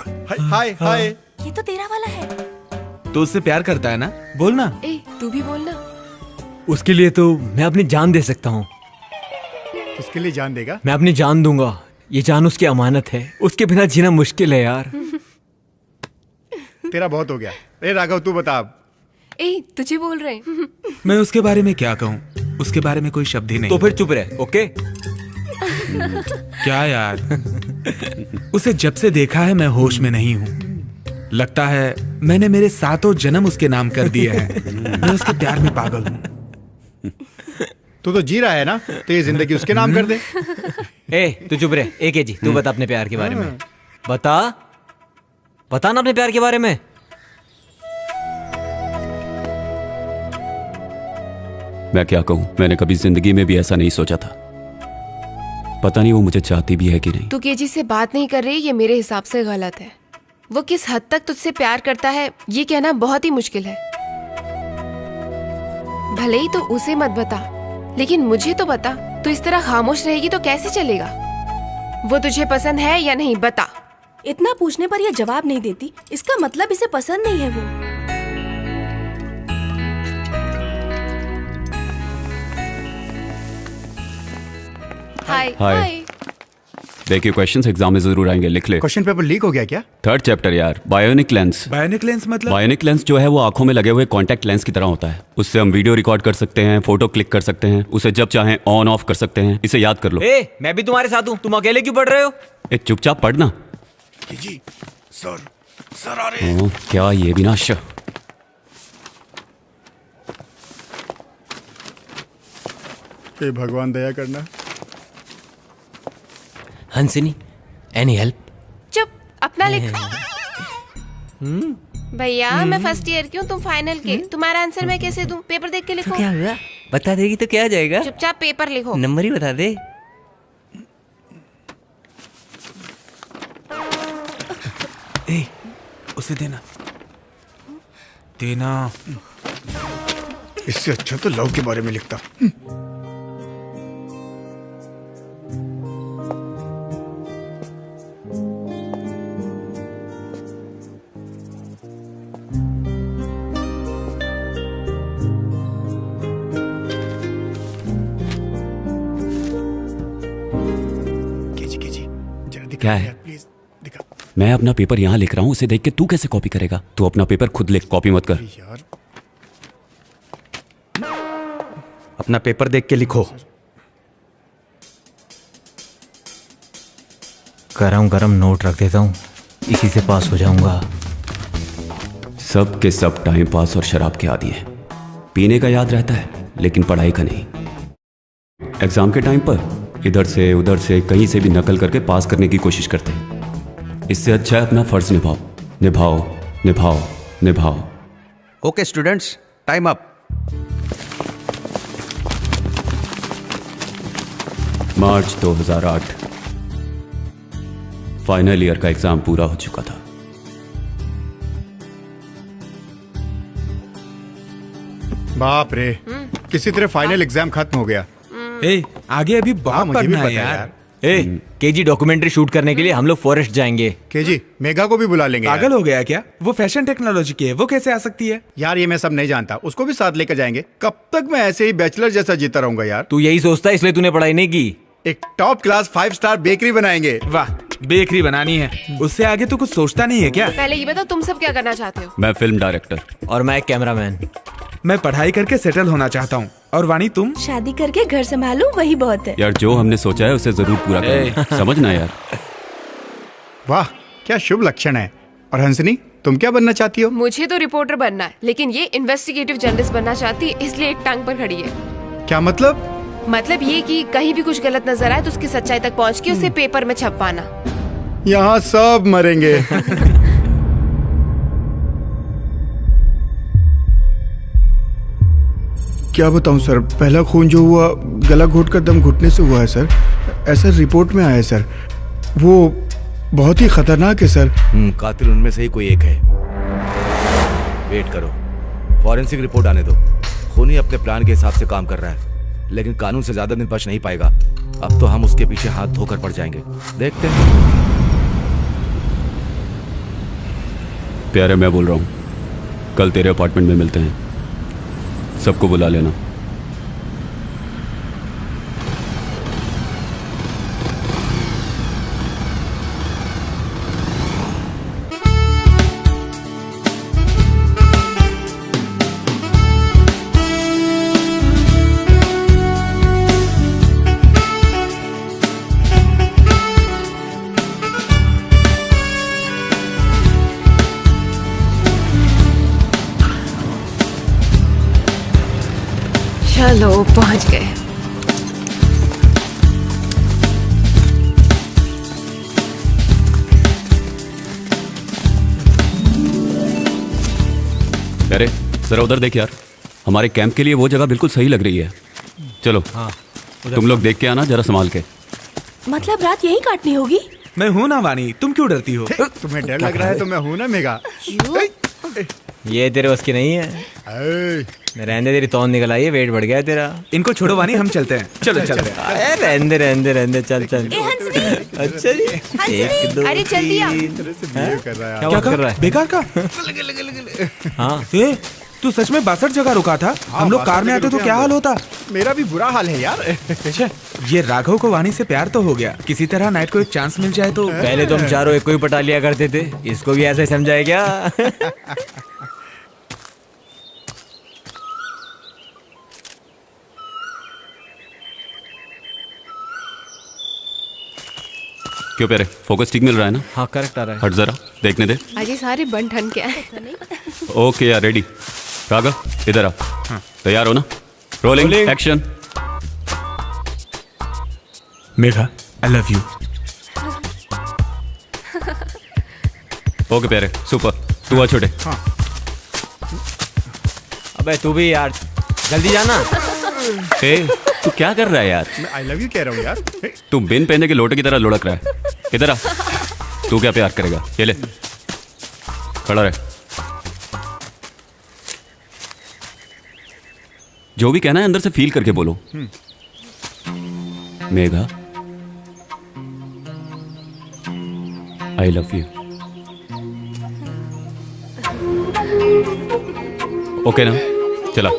हाय हाय। ये तो तेरा वाला है। तो उससे प्यार करता है ना? बोलना। ए, तू भी बोलना। उसके लिए तो मैं अपनी जान दे सकता हूँ। उसके लिए जान देगा? मैं अपनी जान दूंगा। ये जान उसकी अमानत है, उसके बिना जीना मुश्किल है यार। तेरा बहुत हो गया। ए राघव, तू बता अब। ए, तुझे बोल रहे हैं। मैं उसके बारे में क्या कहूँ, उसके बारे में कोई शब्द ही नहीं। तो फिर चुप रहे, ओके? क्या यार, उसे जब से देखा है मैं होश में नहीं हूँ। लगता है मैंने मेरे 7 जन्म उसके नाम कर दिए हैं। मैं उसके प्यार में पागल हूँ। तू तो जी रहा है ना, तो ये जिंदगी उसके नाम कर दे। ए, तू चुप रहे। एक है जी, तू बता अपने प्यार के बारे में। बता ना अपने प्यार के बारे में। मैं क्या कहूँ, मैंने कभी जिंदगी में भी ऐसा नहीं सोचा था। पता नहीं वो मुझे चाहती भी है कि नहीं। तू केजी से बात नहीं कर रही, ये मेरे हिसाब से गलत है। वो किस हद तक तुझसे प्यार करता है ये कहना बहुत ही मुश्किल है। भले ही तो उसे मत बता, लेकिन मुझे तो बता। तू इस तरह खामोश रहेगी तो कैसे चलेगा? वो तुझे पसंद है या नहीं, बता। इतना पूछने पर ये जवाब नहीं देती, इसका मतलब इसे पसंद नहीं है वो। हाय हाय। देखिए क्वेश्चंस एग्जाम में जरूर आएंगे, लिख ले। क्वेश्चन पेपर लीक हो गया क्या? 3rd चैप्टर यार, बायोनिक लेंस। बायोनिक लेंस मतलब? बायोनिक लेंस जो है वो आंखों में लगे हुए कॉन्टैक्ट लेंस की तरह होता है। उससे हम वीडियो रिकॉर्ड कर सकते हैं, फोटो क्लिक कर सकते हैं, उसे जब चाहें ऑन ऑफ कर सकते हैं। इसे याद कर लो। ए, मैं भी तुम्हारे साथ हूँ, तुम अकेले क्यों पढ़ रहे हो? ए, चुपचाप पढ़ना। जी सर आ रहे हैं। क्या ये भी ना हे भगवान दया करना। हंसिनी, एनी हेल्प? चुप, अपना लिख। भैया मैं फर्स्ट ईयर की हूँ, तुम फाइनल के। तुम्हारा आंसर मैं कैसे दूं? पेपर देख के लिखो। क्या हुआ? बता देगी तो क्या जाएगा? चुपचाप पेपर लिखो। नंबर ही बता दे। ए, उसे देना। इससे अच्छा तो लव के बारे में लिखता। क्या है? मैं अपना पेपर यहाँ लिख रहा हूँ, उसे देख के तू कैसे कॉपी करेगा? तू अपना पेपर खुद लिख, कॉपी मत कर। अपना पेपर देख के लिखो। गरम नोट रख देता हूँ, इसी से पास हो जाऊंगा। सब के सब टाइम पास और शराब के आदी हैं। पीने का याद रहता है लेकिन पढ़ाई का नहीं। एग्जाम के टाइम पर इधर से उधर से कहीं से भी नकल करके पास करने की कोशिश करते हैं। इससे अच्छा है अपना फर्ज निभाओ। Okay students, time up. March 2008। Final year का एग्जाम पूरा हो चुका था। बाप रे, किसी तरह फाइनल एग्जाम खत्म हो गया। ए, आगे अभी बहुत मुझे भी पढ़ना पता है यार। ए, केजी डॉक्यूमेंट्री शूट करने के लिए हम लोग फॉरेस्ट जाएंगे। केजी, मेघा को भी बुला लेंगे। पागल हो गया क्या? वो फैशन टेक्नोलॉजी की है, वो कैसे आ सकती है? यार ये मैं सब नहीं जानता, उसको भी साथ लेकर जाएंगे। कब तक मैं ऐसे ही बैचलर जैसा जीता रहूंगा यार। तू यही सोचता है इसलिए तूने पढ़ाई नहीं की। एक टॉप क्लास 5 स्टार बेकरी बनाएंगे। वाह, बेकरी बनानी है, उससे आगे तो कुछ सोचता नहीं है क्या? पहले ये बताओ तुम सब क्या करना चाहते हो? मैं फिल्म डायरेक्टर। और मैं एक कैमरामैन। मैं पढ़ाई करके सेटल होना चाहता हूँ। और वाणी तुम? शादी करके घर संभालूं, वही बहुत है। यार जो हमने सोचा है उसे जरूर पूरा करना, समझना यार। वाह, क्या शुभ लक्षण है। और हंसनी, तुम क्या बनना चाहती हो? मुझे तो रिपोर्टर बनना है, लेकिन ये इन्वेस्टिगेटिव जर्नलिस्ट बनना चाहती है, इसलिए एक टांग पर खड़ी है। क्या मतलब? मतलब ये कि कहीं भी कुछ गलत नजर आए तो उसकी सच्चाई तक पहुंच के उसे पेपर में छपवाना। यहाँ सब मरेंगे। क्या बताऊं सर, पहला खून जो हुआ गला घोटकर दम घुटने से हुआ है सर। ऐसा रिपोर्ट में आया है सर। वो बहुत ही खतरनाक है सर। कातिल उनमें से ही कोई एक है। वेट करो, फॉरेंसिक रिपोर्ट आने दो। खूनी अपने प्लान के हिसाब से काम कर रहा है, लेकिन कानून से ज्यादा दिन बच नहीं पाएगा। अब तो हम उसके पीछे हाथ धोकर पड़ जाएंगे। देखते हैं। प्यारे, मैं बोल रहा हूँ, कल तेरे अपार्टमेंट में मिलते हैं। सबको बुला लेना। चलो पहुंच गए। अरे जरा उधर देख यार, हमारे कैंप के लिए वो जगह बिल्कुल सही लग रही है। चलो तुम लोग देख के आना जरा संभाल के। मतलब रात यहीं काटनी होगी? मैं हूँ ना वाणी, तुम क्यों डरती हो? तुम्हें डर लग रहा है तो मैं हूँ ना मेघा। ये तेरे बस की नहीं है। रहने तेरी तौन निकल आई है, वेट बढ़ गया है तेरा। इनको छोड़ो वाणी, हम चलते हैं। चलो चलते हैं। रहने चल चल। अच्छा जी, एक दो अरे जल्दी आ। क्या कर रहा है? बेकार का? हाँ, तू सच में 62 जगह रुका था? हम लोग कार में आते तो क्या हाल होता? मेरा भी बुरा हाल है यार। ये राघव को वाणी से प्यार तो हो गया, किसी तरह नाइट को एक चांस मिल जाए तो। पहले तो हम चारों एक को ही पटा लिया करते थे, इसको भी ऐसे समझाए क्या? क्यों प्यारे, फोकस ठीक मिल रहा है ना? हाँ करेक्ट आ रहा है। हट जरा देखने दे। अजय सारे बन ठन के आए। ओके यार, रेडी। राघव इधर आ। तैयार हो ना? Rolling action. Megha, I love you. Okay प्यारे, सुपर। तू आ छोटे। अबे तू भी यार, जल्दी जाना। ए, तू क्या कर रहा है यार? मैं आई लव यू कह रहा हूँ यार। तू बिन पहने के लोटे की तरह लुढ़क रहा है। इधर आ। तू क्या प्यार करेगा? ये ले, खड़ा रहे। जो भी कहना है अंदर से फील करके बोलो। Megha, I love you. Okay ना? चला।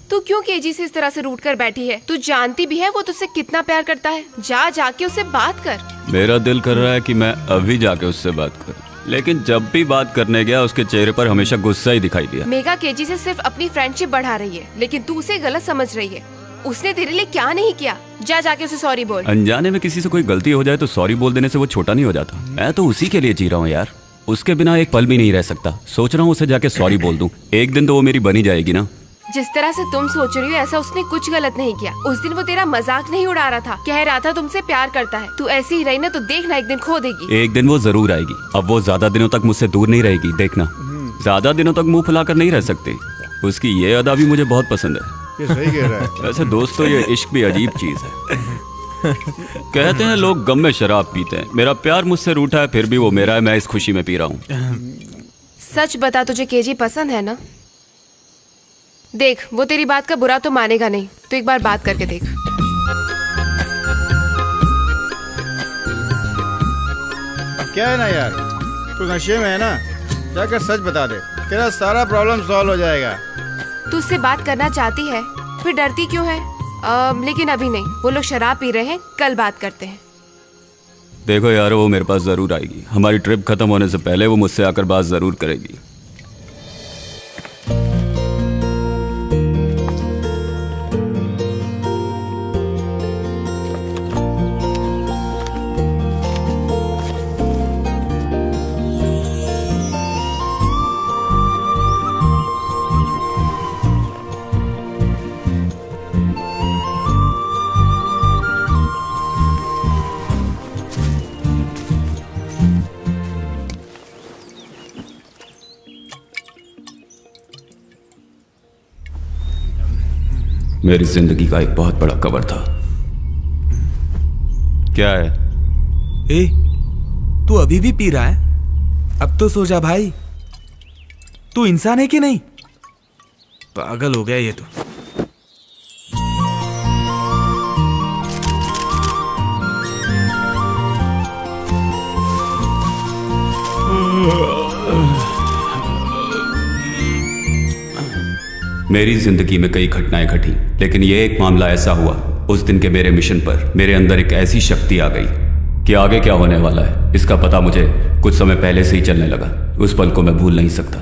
तू क्यों केजी से इस तरह से रूठ कर बैठी है? तू जानती भी है वो तुझसे कितना प्यार करता है। जाके उससे बात कर। मेरा दिल कर रहा है कि मैं अभी जाके उससे बात करूं, लेकिन जब भी बात करने गया उसके चेहरे पर हमेशा गुस्सा ही दिखाई दिया। मेघा केजी से सिर्फ अपनी फ्रेंडशिप बढ़ा रही है, लेकिन तू उसे गलत समझ रही है। उसने तेरे लिए क्या नहीं किया? जाके उसे सॉरी बोल। अनजाने में किसी से कोई गलती हो जाए तो सॉरी बोल देने से वो छोटा नहीं हो जाता। मैं तो उसी के लिए जी रहा हूँ यार, उसके बिना एक पल भी नहीं रह सकता। सोच रहा हूँ उसे जाके सॉरी बोल दूं, एक दिन तो वो मेरी बनी जाएगी ना। जिस तरह से तुम सोच रही हो ऐसा उसने कुछ गलत नहीं किया। उस दिन वो तेरा मजाक नहीं उड़ा रहा था, कह रहा था तुमसे प्यार करता है। तू ऐसी ही रही ना तो देखना एक दिन खो देगी। एक दिन वो जरूर आएगी। अब वो ज्यादा दिनों तक मुझसे दूर नहीं रहेगी, देखना। ज्यादा दिनों तक मुंह फुलाकर नहीं रह सकती। उसकी ये अदा भी मुझे बहुत पसंद है। ये सही कह रहा है। वैसे दोस्तों, ये इश्क भी अजीब चीज है। कहते हैं लोग गम में शराब पीते हैं। मेरा प्यार मुझसे रूठा है, फिर भी वो मेरा है। मैं इस खुशी में पी रहा हूँ। सच बता, तुझे केजी पसंद है ना? देख, वो तेरी बात का बुरा तो मानेगा नहीं, तो एक बार बात करके देख। क्या है ना यार, तू नशे में है ना, जाकर सच बता दे, तेरा सारा प्रॉब्लम सॉल्व हो जाएगा। तू उससे बात करना चाहती है, फिर डरती क्यों है? लेकिन अभी नहीं, वो लोग शराब पी रहे हैं, कल बात करते हैं। देखो यार, वो मेरे पास जरूर आएगी। हमारी ट्रिप खत्म होने से पहले वो मुझसे आकर बात जरूर करेगी। मेरी जिंदगी का एक बहुत बड़ा कवर था। क्या है? ए, तू अभी भी पी रहा है? अब तो सो जा भाई। तू इंसान है कि नहीं? पागल हो गया ये तो। मेरी जिंदगी में कई घटनाएं घटी, लेकिन यह एक मामला ऐसा हुआ। उस दिन के मेरे मिशन पर मेरे अंदर एक ऐसी शक्ति आ गई कि आगे क्या होने वाला है इसका पता मुझे कुछ समय पहले से ही चलने लगा। उस पल को मैं भूल नहीं सकता।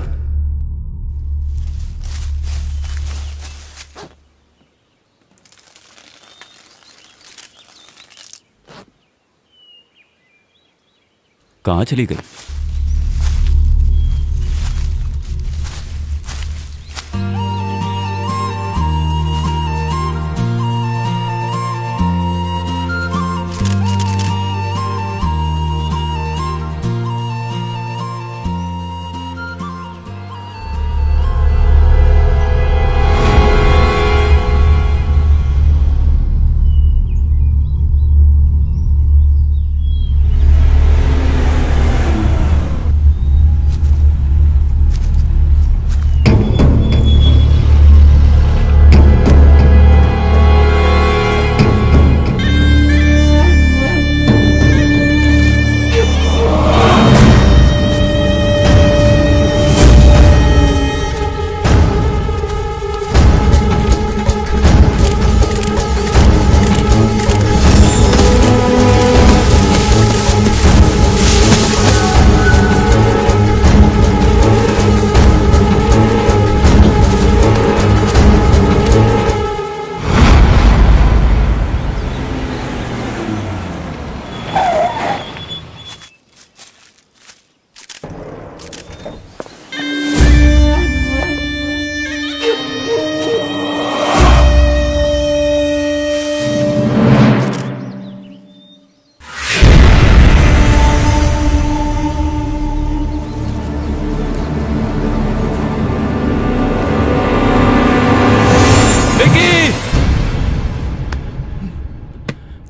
कहां चली गई?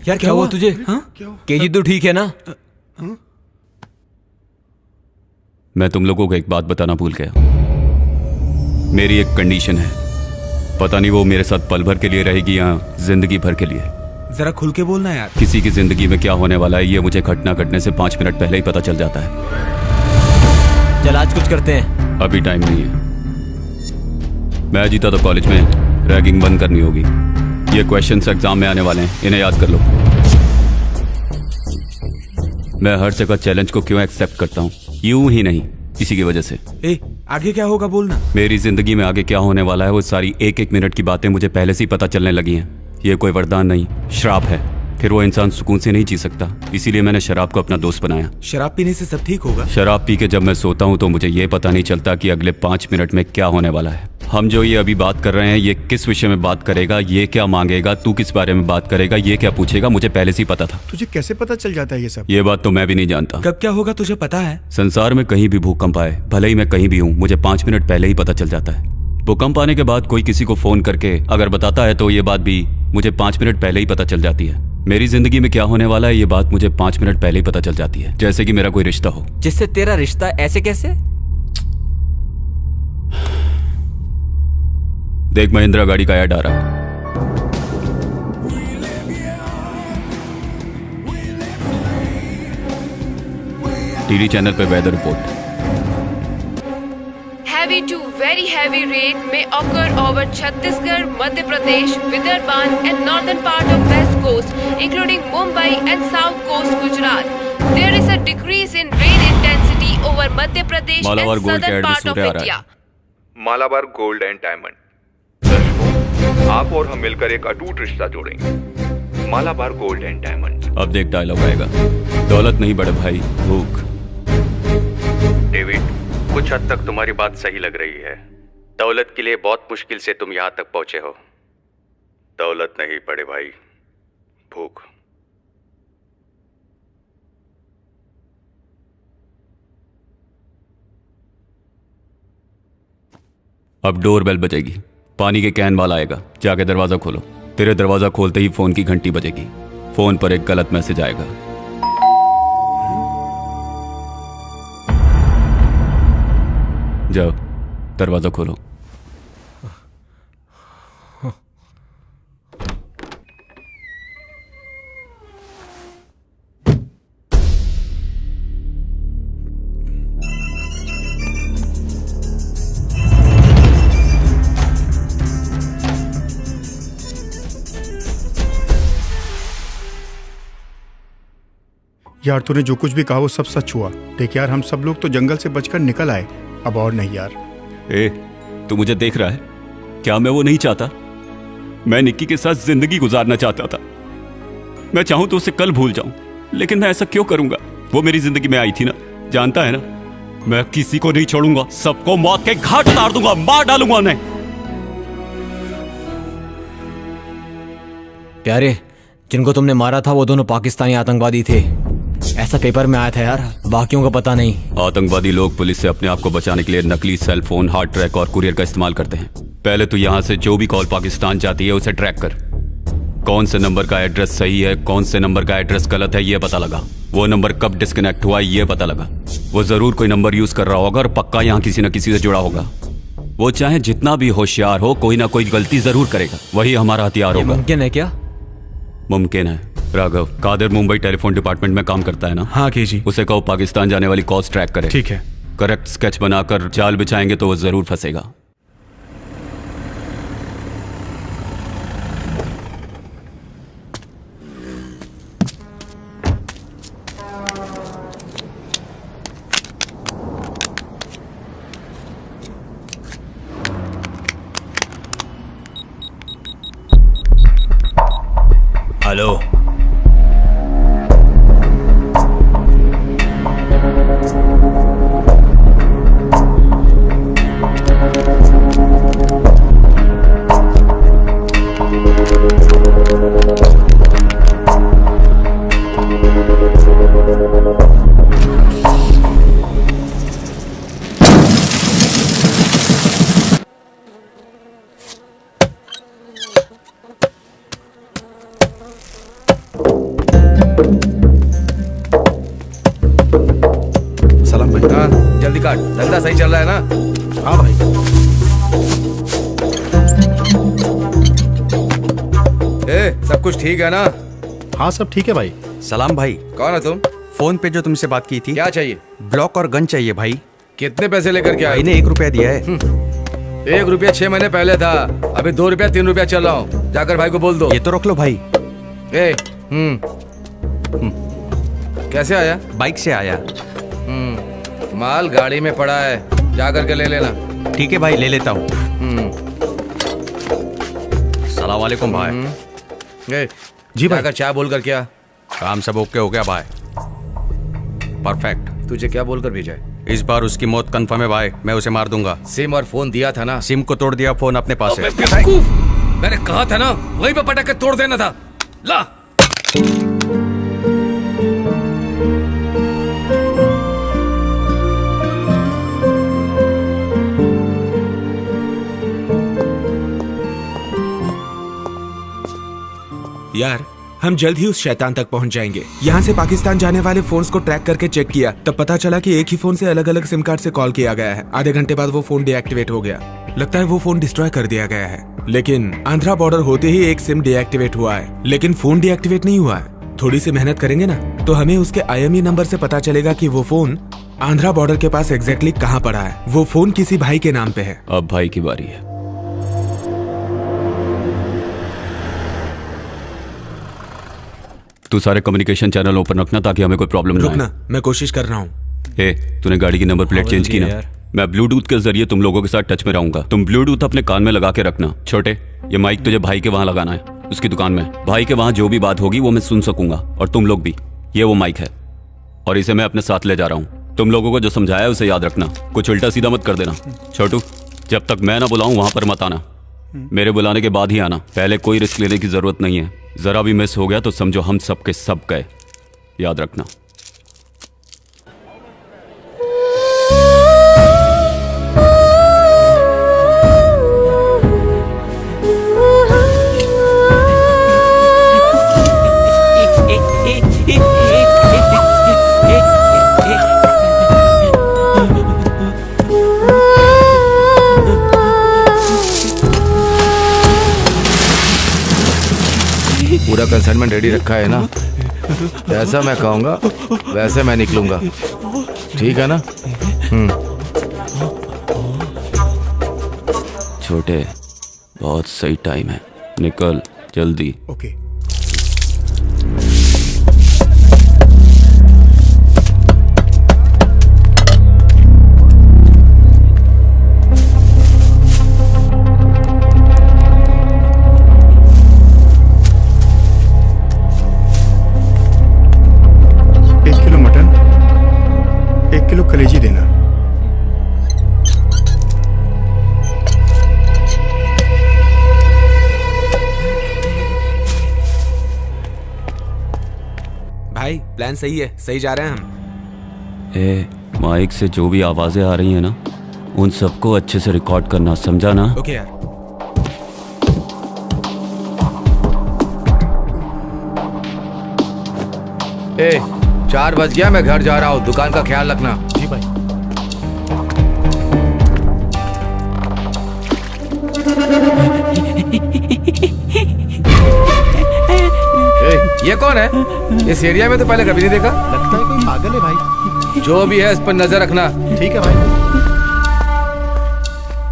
यार क्या हुआ तुझे? केजी तो ठीक है ना? मैं तुम लोगों को एक बात बताना भूल गया। मेरी एक कंडीशन है। पता नहीं वो मेरे साथ पल भर के लिए रहेगी या जिंदगी भर के लिए। जरा खुल के बोलना यार। किसी की जिंदगी में क्या होने वाला है ये मुझे घटना घटने से 5 मिनट पहले ही पता चल जाता है। चल आज कुछ करते हैं। अभी टाइम नहीं है। मैं जीता तो कॉलेज में रैगिंग बंद करनी होगी। ये क्वेश्चंस एग्जाम में आने वाले हैं, इन्हें याद कर लो। मैं हर जगह चैलेंज को क्यों एक्सेप्ट करता हूँ? यूं ही नहीं, इसी की वजह से। आगे क्या होगा बोलना। मेरी जिंदगी में आगे क्या होने वाला है वो सारी एक एक मिनट की बातें मुझे पहले से ही पता चलने लगी हैं। ये कोई वरदान नहीं, श्राप है। फिर वो इंसान सुकून से नहीं जी सकता, इसीलिए मैंने शराब को अपना दोस्त बनाया। शराब पीने से सब ठीक होगा? शराब पी के जब मैं सोता हूँ तो मुझे ये पता नहीं चलता कि अगले 5 मिनट में क्या होने वाला है। हम जो ये अभी बात कर रहे हैं, ये किस विषय में बात करेगा, ये क्या मांगेगा, तू किस बारे में बात करेगा, ये क्या पूछेगा, मुझे पहले से ही पता था। तुझे कैसे पता चल जाता है ये सब? ये बात तो मैं भी नहीं जानता। कब क्या होगा तुझे पता है? संसार में कहीं भी भूकंप आए, भले ही मैं कहीं भी हूँ, मुझे 5 मिनट पहले ही पता चल जाता है। भूकंप आने के बाद कोई किसी को फोन करके अगर बताता है तो ये बात भी मुझे 5 मिनट पहले ही पता चल जाती है। मेरी जिंदगी में क्या होने वाला है ये बात मुझे 5 मिनट पहले ही पता चल जाती है, जैसे कि मेरा कोई रिश्ता हो। जिससे तेरा रिश्ता ऐसे कैसे? देख महिंद्रा गाड़ी का ऐड आ रहा है। टीवी चैनल पे weather report. Heavy to very heavy rain may occur over Chhattisgarh, Madhya Pradesh, Vidarbhan and northern part of West Coast, including Mumbai and South Coast, Gujarat. There is a decrease in rain intensity over Madhya Pradesh Malabar and gold southern के part add of में सूर्य आ रहा India. है। Malabar gold and diamond. दर्शकों, आप और हम मिलकर एक अटूट रिश्ता जोड़ेंगे। Malabar gold and diamond. अब देख डायलॉग आएगा। दौलत नहीं बड़े भाई, भूख। डेविड, कुछ हद तक तुम्हारी बात सही लग रही है। दौलत के लिए बहुत मुश्किल से तुम यहां तक पहुंचे हो। दौलत नहीं बड़े भाई, भूख। अब डोर बेल बजेगी, पानी के कैन वाला आएगा, जाके दरवाजा खोलो। तेरे दरवाजा खोलते ही फोन की घंटी बजेगी। फोन पर एक गलत मैसेज आएगा। जाओ दरवाजा खोलो। यार तूने जो कुछ भी कहा वो सब सच हुआ। देख यार, हम सब लोग तो जंगल से बचकर निकल आए, अब और नहीं यार। ए, तू मुझे देख रहा है? क्या मैं वो नहीं चाहता? मैं निक्की के साथ जिंदगी गुजारना चाहता था। मैं चाहूं तो उसे कल भूल जाऊं, लेकिन मैं ऐसा क्यों करूंगा? वो मेरी जिंदगी में आई थी ना, जानता है ना? मैं किसी को नहीं छोड़ूंगा, सबको मौत के घाट उतार दूंगा, मार डालूंगा उन्हें। प्यारे, जिनको तुमने मारा था वो दोनों पाकिस्तानी आतंकवादी थे, ऐसा पेपर में आया था यार, बाकियों का पता नहीं। आतंकवादी लोग पुलिस से अपने आप को बचाने के लिए नकली सेल फोन, हार्ड ट्रैक और कुरियर का इस्तेमाल करते हैं। पहले तो यहाँ से जो भी कॉल पाकिस्तान जाती है उसे ट्रैक कर। कौन से नंबर का एड्रेस सही है, कौन से नंबर का एड्रेस गलत है, ये पता लगा। वो नंबर कब डिस्कनेक्ट हुआ ये पता लगा। वो जरूर कोई नंबर यूज कर रहा होगा और पक्का यहाँ किसी न किसी से जुड़ा होगा। वो चाहे जितना भी होशियार हो, कोई ना कोई गलती जरूर करेगा। वही हमारा हथियार होगा। मुमकिन है क्या? मुमकिन है। राघव, कादिर मुंबई टेलीफोन डिपार्टमेंट में काम करता है ना? हाँ कीजिए। उसे कहो पाकिस्तान जाने वाली कॉल्स ट्रैक करे। ठीक है। करेक्ट स्केच बनाकर जाल बिछाएंगे तो वो जरूर फंसेगा। हेलो, सलाम भाई। हाँ, जल्दी काट, धंधा सही चल रहा है ना? हाँ भाई। सब कुछ ठीक है ना? हाँ सब ठीक है भाई। सलाम भाई। कौन है तुम? फोन पे जो तुमसे बात की थी। क्या चाहिए? ब्लॉक और गन चाहिए भाई। कितने पैसे लेकर के आए? भाई ने 1 रुपया दिया है। 1 रुपया 6 महीने पहले था, अभी 2 रुपया 3 रुपया चल रहा हूँ। जाकर भाई को बोल दो। ये तो रोक लो भाई। कैसे आया? बाइक से आया। माल गाड़ी में पड़ा है, जा करके ले लेना। ठीक है भाई, ले लेता हूँ। सलाम वालेकुम भाई। जी भाई। जाकर चाय बोलकर क्या? काम सब ओके हो गया भाई। परफेक्ट। तुझे क्या बोलकर भेजा है? इस बार उसकी मौत कंफर्म है भाई, मैं उसे मार दूंगा। सिम और फोन दिया था ना? सिम को तोड़ दिया, फोन अपने पास है। मैंने कहा था ना, वहीं पे पटक के तोड़ देना था। ला। यार हम जल्द ही उस शैतान तक पहुंच जाएंगे। यहाँ से पाकिस्तान जाने वाले फोन्स को ट्रैक करके चेक किया, तब पता चला कि एक ही फोन से अलग अलग सिम कार्ड से कॉल किया गया है। आधे घंटे बाद वो फोन डीएक्टिवेट हो गया। लगता है वो फोन डिस्ट्रॉय कर दिया गया है। लेकिन आंध्रा बॉर्डर होते ही एक सिम डीएक्टिवेट हुआ है, लेकिन फोन डीएक्टिवेट नहीं हुआ है। थोड़ी सी मेहनत करेंगे ना तो हमें उसके IME नंबर से पता चलेगा कि वो फोन आंध्रा बॉर्डर के पास एग्जैक्टली कहाँ पड़ा है। वो फोन किसी भाई के नाम पे है। अब भाई की बारी है। तू सारे कम्युनिकेशन चैनल ओपन रखना ताकि हमें कोई प्रॉब्लम ना रुकना, मैं कोशिश कर रहा हूँ। तूने गाड़ी की नंबर प्लेट चेंज की ना? मैं ब्लूटूथ के जरिए तुम लोगों के साथ टच में रहूंगा। तुम ब्लूटूथ अपने कान में लगा के रखना। छोटे, ये माइक तुझे भाई के वहां लगाना है, उसकी दुकान में। भाई के वहां जो भी बात होगी वो मैं सुन सकूंगा, और तुम लोग भी। ये वो माइक है और इसे मैं अपने साथ ले जा रहा हूँ। तुम लोगों को जो समझाया है उसे याद रखना, कुछ उल्टा सीधा मत कर देना। छोटू, जब तक मैं ना बुलाऊं वहां पर मत आना, मेरे बुलाने के बाद ही आना। पहले कोई रिस्क लेने की जरूरत नहीं है। जरा भी मिस हो गया तो समझो हम सब के सब गए, याद रखना। पूरा कंसाइनमेंट रेडी रखा है ना? जैसा मैं कहूँगा वैसे मैं निकलूंगा, ठीक है ना? छोटे, बहुत सही टाइम है, निकल जल्दी। ओके। कलेजी देना। भाई प्लान सही है, सही जा रहे हैं हम। माइक से जो भी आवाजें आ रही हैं ना, उन सबको अच्छे से रिकॉर्ड करना, समझा ना? ओके यार। ए, 4 बज गया, मैं घर जा रहा हूँ। दुकान का ख्याल रखना। जी भाई। ये कौन है? इस एरिया में तो पहले कभी नहीं देखा। लगता है कोई पागल है भाई। जो भी है इस पर नजर रखना। ठीक है भाई।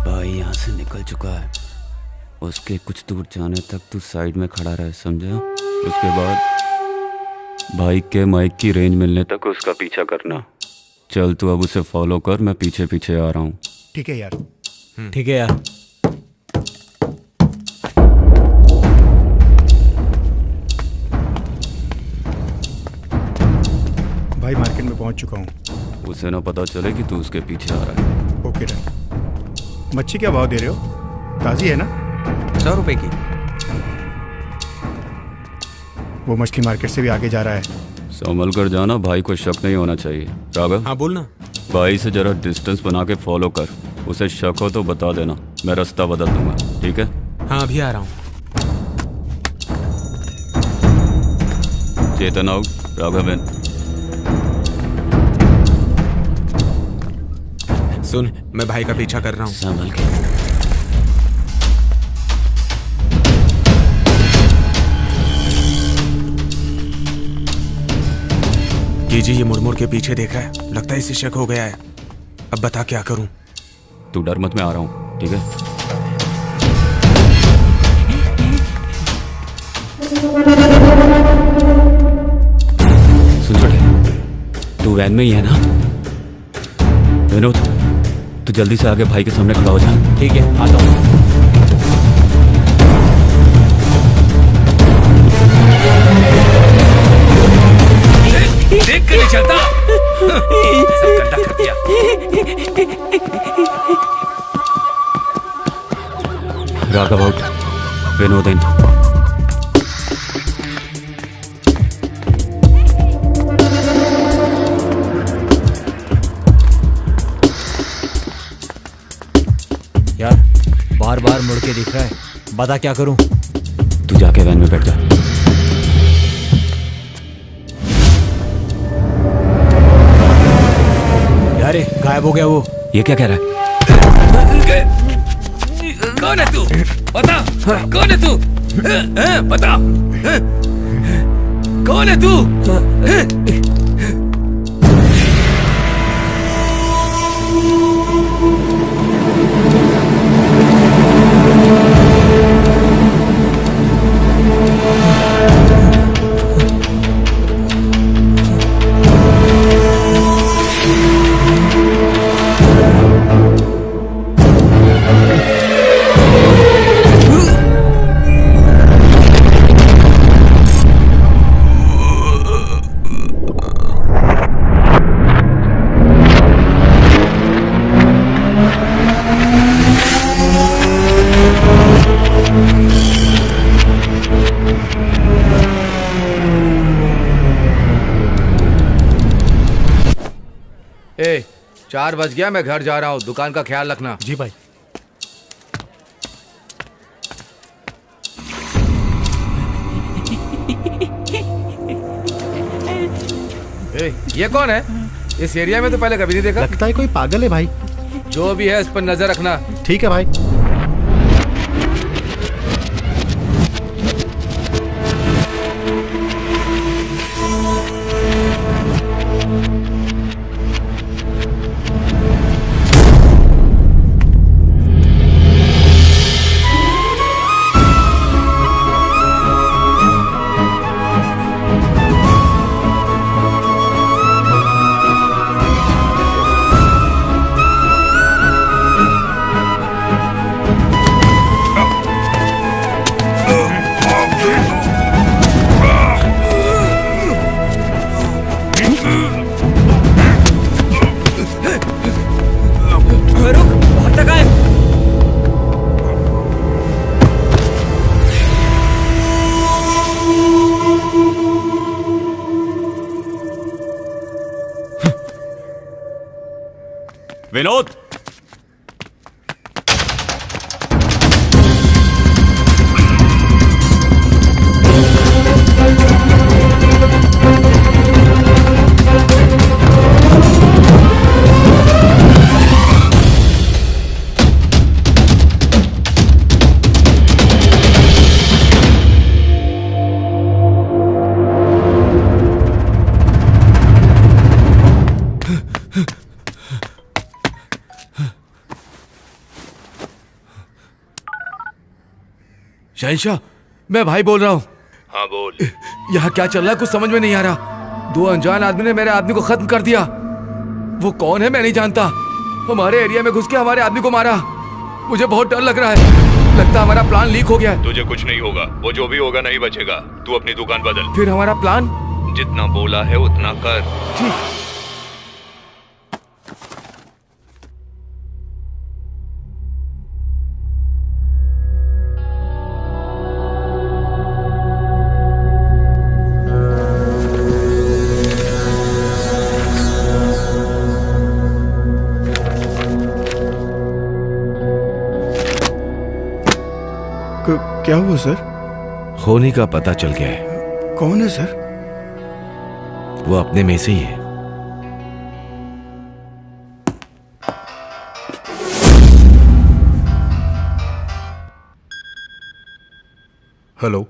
भाई यहाँ से निकल चुका है, उसके कुछ दूर जाने तक तू साइड में खड़ा रहे, समझा? उसके बाद बाइक के माइक की रेंज मिलने तक उसका पीछा करना। चल तू अब उसे फॉलो कर, मैं पीछे पीछे आ रहा हूँ। ठीक है यार। ठीक है यार। भाई मार्केट में पहुंच चुका हूँ। उसे ना पता चले कि तू उसके पीछे आ रहा है। Okay done. मच्छी क्या भाव दे रहे हो? ताज़ी है ना? 100 रुपए की। वो मछली मार्केट से भी आगे जा रहा है। संभल कर जाना, भाई को शक नहीं होना चाहिए। राघव, हाँ बोलना। भाई से जरा डिस्टेंस बना के फॉलो कर, उसे शक हो तो बता देना, मैं रास्ता बदल दूंगा, ठीक है? हाँ अभी आ रहा हूँ। चेतन आउट, राघवन। सुन, मैं भाई का पीछा कर रहा हूँ। संभल के। जी ये मुड़ के पीछे देख रहा है, लगता है इसे शक हो गया है। अब बता क्या करूं? तू डर मत, मैं आ रहा हूं, ठीक है? सुन छोटे, तू वैन में ही है ना? विनोद, तू जल्दी से आगे भाई के सामने खड़ा हो जा। ठीक है, आता हूँ। देख कर नहीं चलता। सब गंदा कर दिया। राघव आउट, विनोद इन। यार बार बार मुड़ के दिख रहा है, बता क्या करूं? तू जाके वैन में बैठ जा। गायब हो गया वो। ये क्या कह रहा है? कौन है तू? बता, कौन है तू? बता, कौन है तू? ए, 4 बज गया, मैं घर जा रहा हूँ। दुकान का ख्याल रखना। जी भाई। ए, ये कौन है? इस एरिया में तो पहले कभी नहीं देखा। लगता है कोई पागल है भाई। जो भी है इस पर नजर रखना। ठीक है भाई। विनोद, शहंशाह, मैं भाई बोल रहा हूँ। हाँ बोल। यहाँ क्या चल रहा है कुछ समझ में नहीं आ रहा। 2 अनजान आदमी ने मेरे आदमी को खत्म कर दिया। वो कौन है मैं नहीं जानता। हमारे एरिया में घुस के हमारे आदमी को मारा। मुझे बहुत डर लग रहा है। लगता है हमारा प्लान लीक हो गया है। तुझे कुछ नहीं होगा, वो जो भी होगा नहीं बचेगा। तू अपनी दुकान बदल। फिर हमारा प्लान? जितना बोला है उतना कर। ठीक। क्या हुआ सर? खोनी का पता चल गया है। कौन है सर? वो अपने में से ही है। हेलो,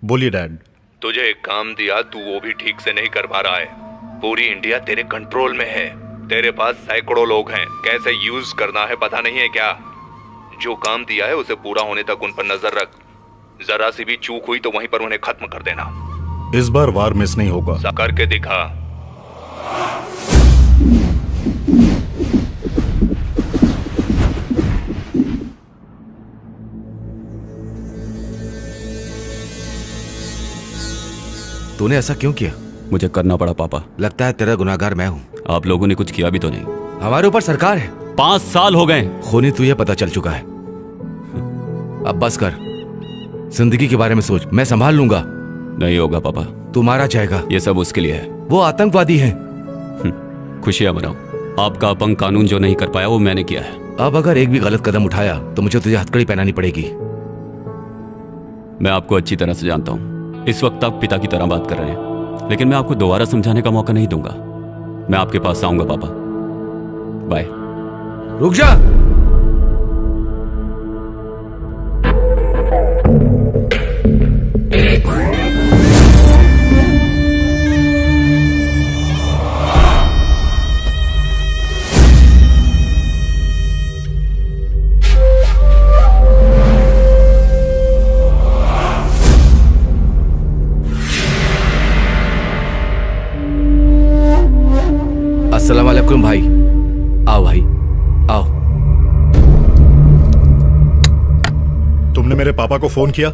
बोलिए डैड। तुझे एक काम दिया, तू वो भी ठीक से नहीं कर पा रहा है। पूरी इंडिया तेरे कंट्रोल में है। तेरे पास सैकड़ों लोग हैं, कैसे यूज करना है पता नहीं है क्या? जो काम दिया है उसे पूरा होने तक उन पर नजर रख। जरा सी भी चूक हुई तो वहीं पर उन्हें खत्म कर देना। इस बार वार मिस नहीं होगा। करके दिखा। तूने ऐसा क्यों किया? मुझे करना पड़ा पापा। लगता है तेरा गुनाहगार मैं हूँ। आप लोगों ने कुछ किया भी तो नहीं। हमारे ऊपर सरकार है। 5 साल हो गए। खूनी तुझे पता चल चुका है। अब बस कर, जिंदगी के बारे में सोच। मैं संभाल लूंगा। नहीं होगा पापा। तू मारा जाएगा। ये सब उसके लिए है। वो आतंकवादी है। खुशियां मनाओ। आपका अपंग कानून जो नहीं कर पाया वो मैंने किया है। अब अगर एक भी गलत कदम उठाया तो मुझे तुझे हथकड़ी पहनानी पड़ेगी। मैं आपको अच्छी तरह से जानता हूँ। इस वक्त आप पिता की तरह बात कर रहे हैं, लेकिन मैं आपको दोबारा समझाने का मौका नहीं दूंगा। मैं आपके पास आऊंगा पापा, बाय। रुक जा। अस्सलाम वालेकुम भाई। आओ भाई आओ। तुमने मेरे पापा को फोन किया?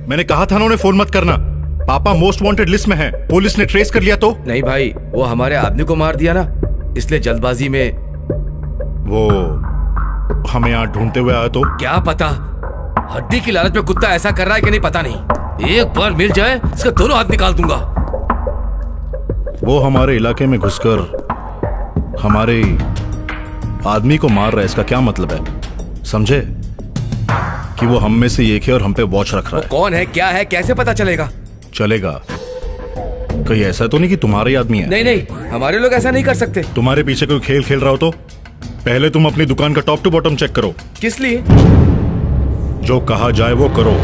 मैंने कहा था ना उन्हें फोन मत करना। पापा मोस्ट वांटेड लिस्ट में हैं। पुलिस ने ट्रेस कर लिया तो? नहीं भाई, वो हमारे आदमी को मार दिया ना, इसलिए जल्दबाजी में। वो हमें यहाँ ढूंढते हुए आया तो? क्या पता, हड्डी की लालच में कुत्ता ऐसा कर रहा है कि नहीं पता नहीं। एक बार मिल जाए इसका दोनों हाथ निकाल दूंगा। वो हमारे इलाके में घुसकर हमारे आदमी को मार रहा है, इसका क्या मतलब है? समझे कि वो हम में से एक है और हम पे वॉच रख रहा है। कौन है, क्या है, कैसे पता चलेगा? चलेगा। कहीं ऐसा तो नहीं कि तुम्हारा ही आदमी है? नहीं नहीं, हमारे लोग ऐसा नहीं कर सकते। तुम्हारे पीछे कोई खेल खेल रहा हो तो पहले तुम अपनी दुकान का टॉप टू बॉटम चेक करो। किस लिए? जो कहा जाए वो करो।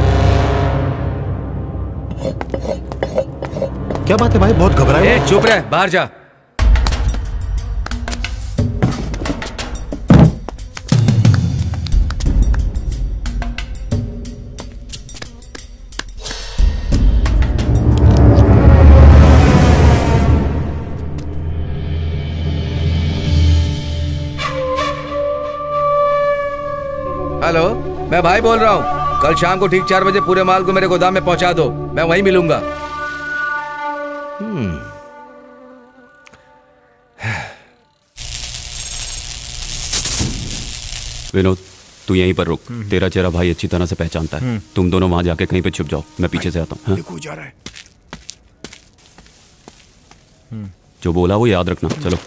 क्या बात है भाई, बहुत घबराए? चुप रह, बाहर जा। हेलो, मैं भाई बोल रहा हूँ। कल शाम को ठीक 4 बजे पूरे माल को मेरे गोदाम में पहुंचा दो, मैं वहीं मिलूंगा। विनोद, तू यहीं पर रुक। तेरा चेहरा भाई अच्छी तरह से पहचानता है। तुम दोनों वहां जाके कहीं पे छुप जाओ, मैं पीछे से आता हूँ। देखो जा रहा है। जो बोला वो याद रखना। चलो।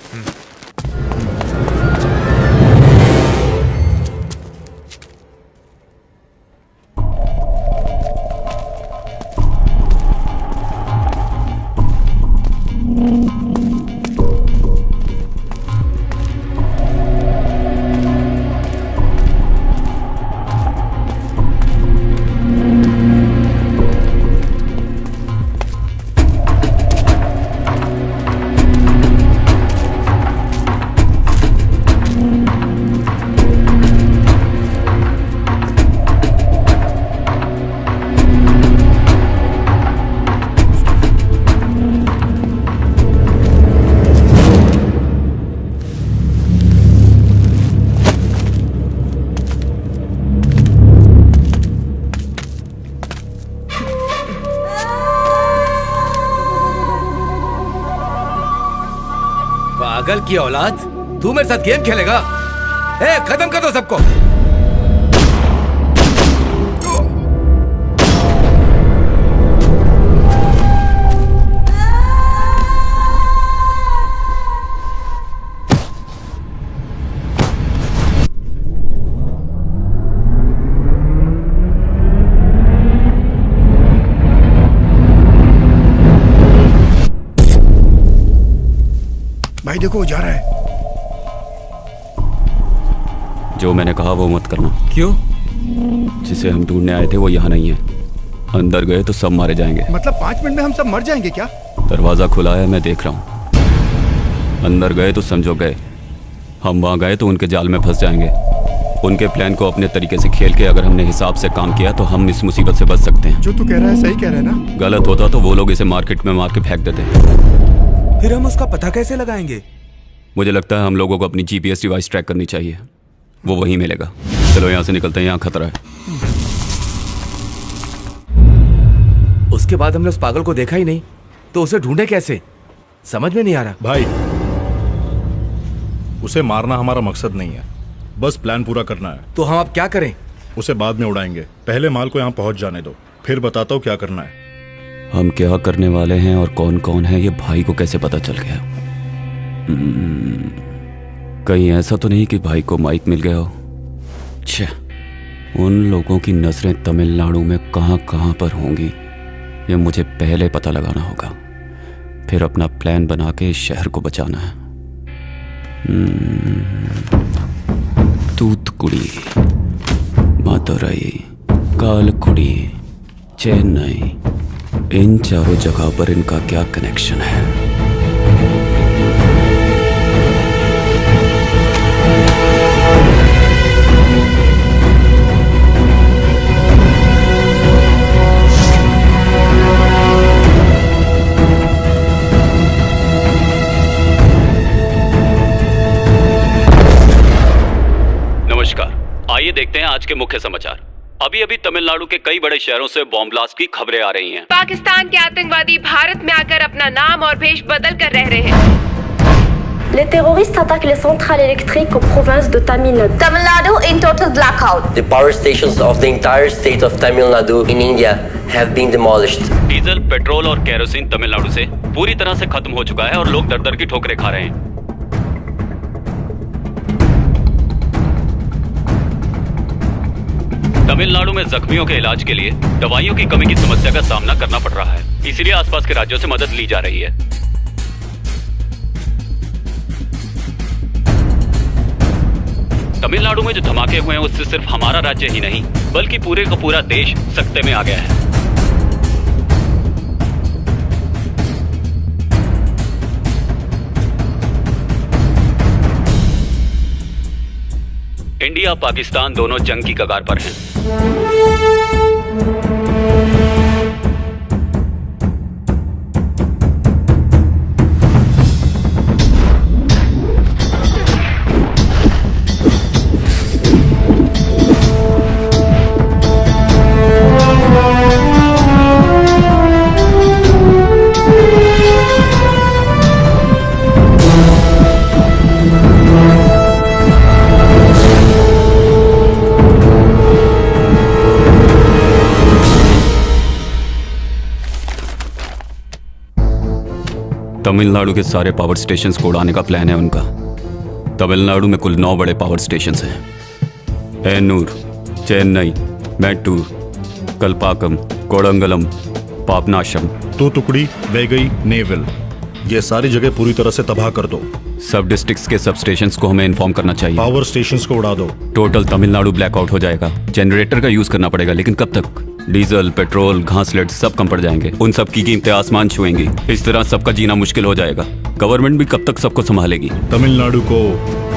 पागल की औलाद, तू मेरे साथ गेम खेलेगा? ए, खत्म कर दो सबको। भाई देखो वो जा रहा है। जो मैंने कहा वो मत करना। क्यों? जिसे हम ढूंढने आए थे वो यहाँ नहीं है। अंदर गए तो सब मारे जाएंगे। मतलब 5 मिनट में हम सब मर जाएंगे क्या? दरवाजा खुला है, मैं देख रहा हूँ। अंदर गए तो समझो गए। हम वहाँ गए तो उनके जाल में फंस जाएंगे। उनके प्लान को अपने तरीके से खेल के अगर हमने हिसाब से काम किया तो हम इस मुसीबत से बच सकते हैं। जो तू कह रहा है सही कह रहा है ना? गलत होता तो वो लोग इसे मार्केट में मार के फेंक देते। फिर हम उसका पता कैसे लगाएंगे? मुझे लगता है हम लोगों को अपनी जीपीएस डिवाइस ट्रैक करनी चाहिए। वो वहीं मिलेगा। चलो यहाँ से निकलते हैं, यहाँ खतरा है। उसके बाद हमने उस पागल को देखा ही नहीं, तो उसे ढूंढे कैसे? समझ में नहीं आ रहा। भाई, उसे मारना हमारा मकसद नहीं है, बस प्लान पूरा करना है। तो हम अब क्या करें? उसे बाद में उड़ाएंगे, पहले माल को यहाँ पहुंच जाने दो, फिर बताता हूँ क्या करना है। हम क्या करने वाले हैं और कौन कौन है ये भाई को कैसे पता चल गया? कहीं ऐसा तो नहीं कि भाई को माइक मिल गया हो? छे, उन लोगों की नजरें तमिलनाडु में कहां कहां पर होंगी ये मुझे पहले पता लगाना होगा, फिर अपना प्लान बना के इस शहर को बचाना है। तूतुकुड़ी, मदुरई, कालकुड़ी, चेन्नई, इन चारों जगह पर इनका क्या कनेक्शन है? आइए देखते हैं आज के मुख्य समाचार। अभी अभी तमिलनाडु के कई बड़े शहरों से बॉम्ब ब्लास्ट की खबरें आ रही हैं। पाकिस्तान के आतंकवादी भारत में आकर अपना नाम और भेष बदल कर रह रहे हैं। Les terroristes attaquent les centrales électriques aux provinces de Tamil Nadu. Tamil Nadu in total blackout. The power stations of the entire state of Tamil Nadu in India have been demolished. Diesel, petrol और kerosene Tamil Nadu से पूरी तरह से खत्म हो चुका है और लोग दर-दर की ठोकरें खा रहे हैं। तमिलनाडु में जख्मियों के इलाज के लिए दवाइयों की कमी की समस्या का सामना करना पड़ रहा है, इसलिए आसपास के राज्यों से मदद ली जा रही है। तमिलनाडु में जो धमाके हुए हैं उससे सिर्फ हमारा राज्य ही नहीं बल्कि पूरे का पूरा देश सकते में आ गया है। इंडिया पाकिस्तान दोनों जंग की कगार पर हैं। तमिलनाडु के सारे पावर स्टेशंस को उड़ाने का प्लान है उनका। तमिलनाडु में कुल 9 बड़े पावर स्टेशंस हैं। एन्नूर, चेन्नई, मैट्टूर, कल्पाकम, कोडंगलम, पापनाशम, तूतुकुड़ी, वेगई, नेवल, ये सारी जगह पूरी तरह से तबाह कर दो। सब डिस्ट्रिक्ट्स के सब स्टेशंस को हमें इन्फॉर्म करना चाहिए। पावर स्टेशंस को उड़ा दो। टोटल तमिलनाडु ब्लैकआउट हो जाएगा। जनरेटर का यूज करना पड़ेगा, लेकिन कब तक? डीजल, पेट्रोल, घासलेट सब कम पड़ जाएंगे। उन सब की कीमतें आसमान छुएंगी। इस तरह सबका जीना मुश्किल हो जाएगा। गवर्नमेंट भी कब तक सबको संभालेगी? तमिलनाडु को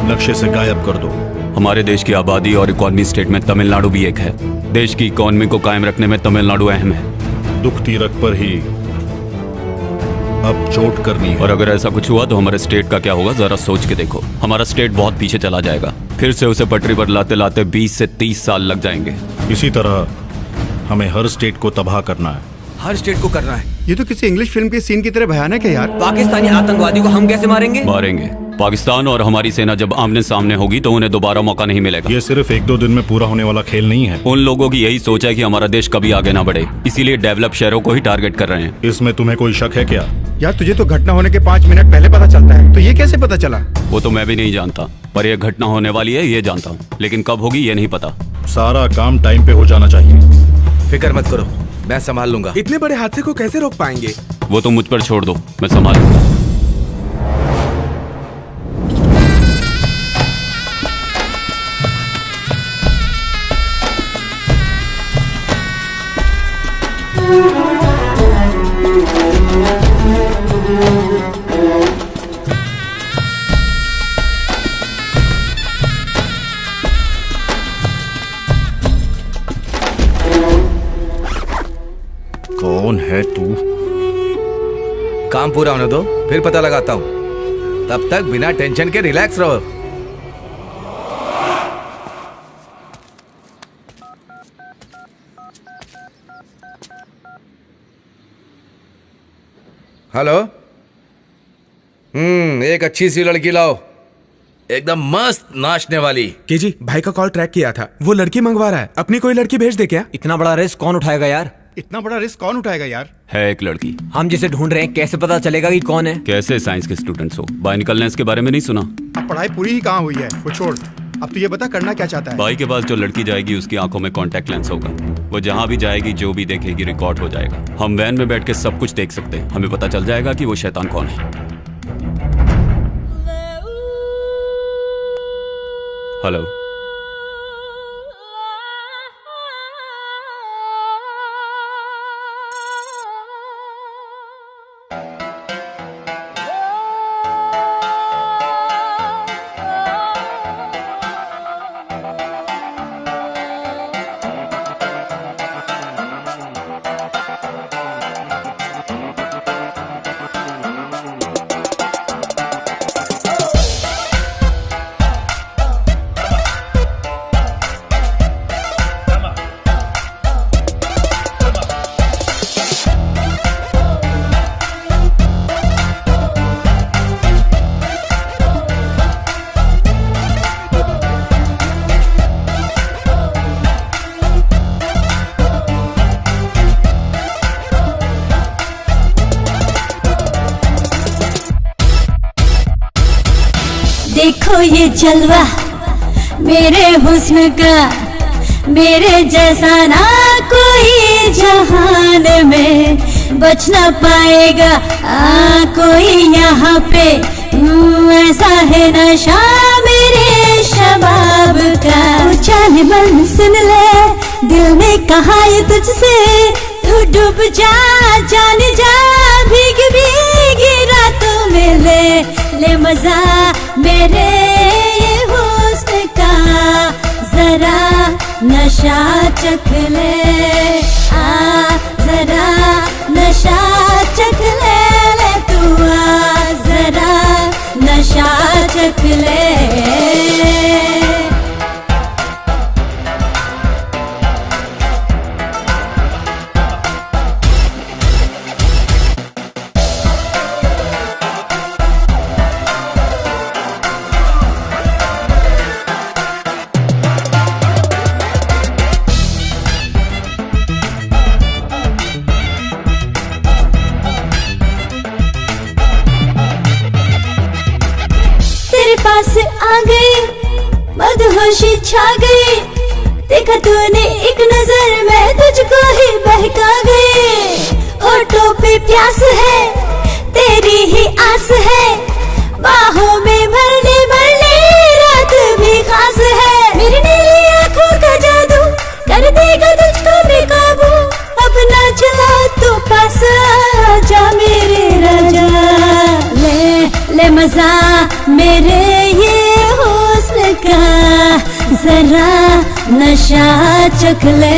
नक्शे से गायब कर दो। हमारे देश की आबादी और इकोनॉमी स्टेट में तमिलनाडु भी एक है। देश की इकोनॉमी को कायम रखने में तमिलनाडु अहम है। दुख तीरक पर ही अब चोट करनी है। और अगर ऐसा कुछ हुआ तो हमारे स्टेट का क्या होगा, जरा सोच के देखो। हमारा स्टेट बहुत पीछे चला जाएगा। फिर से उसे पटरी पर लाते लाते 20 से 30 साल लग जाएंगे। इसी तरह हमें हर स्टेट को तबाह करना है। हर स्टेट को करना है। ये तो किसी इंग्लिश फिल्म के सीन की तरह भयानक है यार। पाकिस्तानी आतंकवादियों को हम कैसे मारेंगे? मारेंगे। पाकिस्तान और हमारी सेना जब आमने सामने होगी तो उन्हें दोबारा मौका नहीं मिलेगा। ये सिर्फ 1-2 दिन में पूरा होने वाला खेल नहीं है। उन लोगों की यही सोच है कि हमारा देश कभी आगे ना बढ़े, इसीलिए डेवलप शहरों को ही टारगेट कर रहे हैं। इसमें तुम्हें कोई शक है क्या? यार तुझे तो घटना होने के 5 मिनट पहले पता चलता है, तो ये कैसे पता चला? वो तो मैं भी नहीं जानता, पर यह घटना होने वाली है ये जानता हूँ, लेकिन कब होगी ये नहीं पता। सारा काम टाइम पे हो जाना चाहिए। फिक्र मत करो, मैं संभाल लूंगा। इतने बड़े हादसे को कैसे रोक पाएंगे? वो तो मुझ पर छोड़ दो, मैं संभाल लूंगा। कौन है तू? काम पूरा होने दो, फिर पता लगाता हूँ। तब तक बिना टेंशन के रिलैक्स रहो। हेलो। एक अच्छी सी लड़की लाओ, एकदम मस्त नाचने वाली। के जी, भाई का कॉल ट्रैक किया था, वो लड़की मंगवा रहा है। अपनी कोई लड़की भेज दे क्या? इतना बड़ा रिस्क कौन उठाएगा यार? इतना बड़ा रिस्क कौन उठाएगा यार? है एक लड़की। हम जिसे ढूंढ रहे हैं कैसे पता चलेगा कि कौन है? कैसे साइंस के स्टूडेंट्स हो, बायोनिकल लेंस के बारे में नहीं सुना? अब पढ़ाई पूरी ही कहाँ हुई है, वो छोड़। अब तू ये बता करना क्या चाहता है? भाई के पास जो लड़की जाएगी उसकी आंखों में कॉन्टैक्ट लेंस होगा। वो जहाँ भी जाएगी जो भी देखेगी रिकॉर्ड हो जाएगा। हम वैन में बैठ के सब कुछ देख सकते हैं। हमें पता चल जाएगा कि वो शैतान कौन है। हेलो। देखो ये जलवा मेरे हुस्न का, मेरे जैसा ना कोई जहान में बच ना पाएगा कोई यहाँ पे। ऐसा है नशा मेरे शबाब का। जाने मन सुन ले, दिल ने कहा ये तुझसे, तू डूब जा जान जा, भीग भीगी रातों में ले मजा मेरे ये हुस्न का। जरा नशा चख ले, जरा नशा चख ले तू जरा नशा चख ले। पास आ गई, मदहोशी छा गई, देखा तूने एक नजर में तुझको ही बहका गई। होठों पे प्यास है, तेरी ही आस है, बाहों में भरने रात भी खास है। मेरी नीली आंखों का जादू कर देगा तुझको बेकाबू, अपना चला तो पास जा मेरे राजा। ले मजा मेरे ये हुस्न का, जरा नशा चख ले।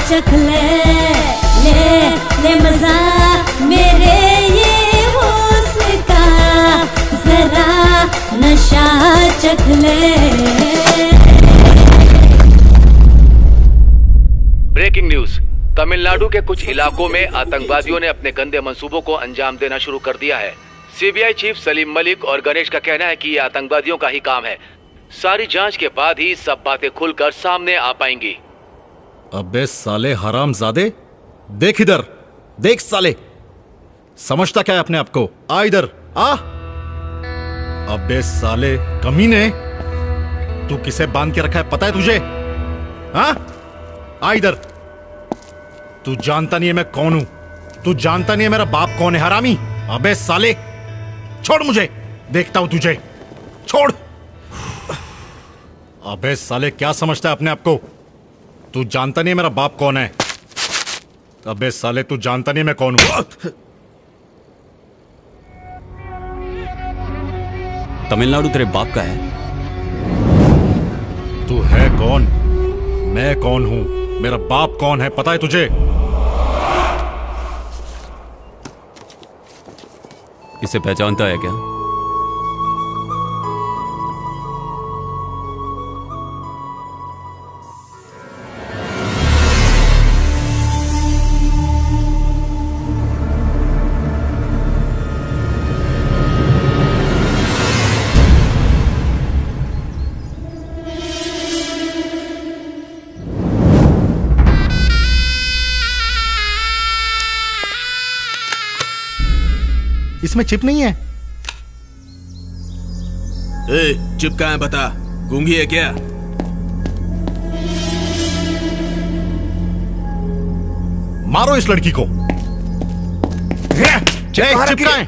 चख ले मजा मेरे ये हुस्न का, जरा नशा चख ले। ब्रेकिंग न्यूज, तमिलनाडु के कुछ इलाकों में आतंकवादियों ने अपने गंदे मंसूबों को अंजाम देना शुरू कर दिया है। सीबीआई चीफ सलीम मलिक और गणेश का कहना है कि ये आतंकवादियों का ही काम है। सारी जांच के बाद ही सब बातें खुलकर सामने आ पाएंगी। अबे साले हरामजादे, देख इधर, देख साले, समझता क्या है अपने आप को? आ इधर आ। अबे साले कमीने, तू किसे बांध के रखा है पता है तुझे? हाँ, आ इधर। तू जानता नहीं है मैं कौन हूं, तू जानता नहीं है मेरा बाप कौन है हरामी। अबे साले छोड़ मुझे, देखता हूं तुझे, छोड़। अबे साले क्या समझता है अपने आप को? तू जानता नहीं मेरा बाप कौन है? अबे साले तू जानता नहीं मैं कौन हूं? तमिलनाडु तेरे बाप का है? तू है कौन? मैं कौन हूं? मेरा बाप कौन है पता है तुझे? इसे पहचानता है क्या? इसमें चिप नहीं है। चिप कहाँ है बता? गूंगी है क्या? मारो इस लड़की को। चिप कहाँ है?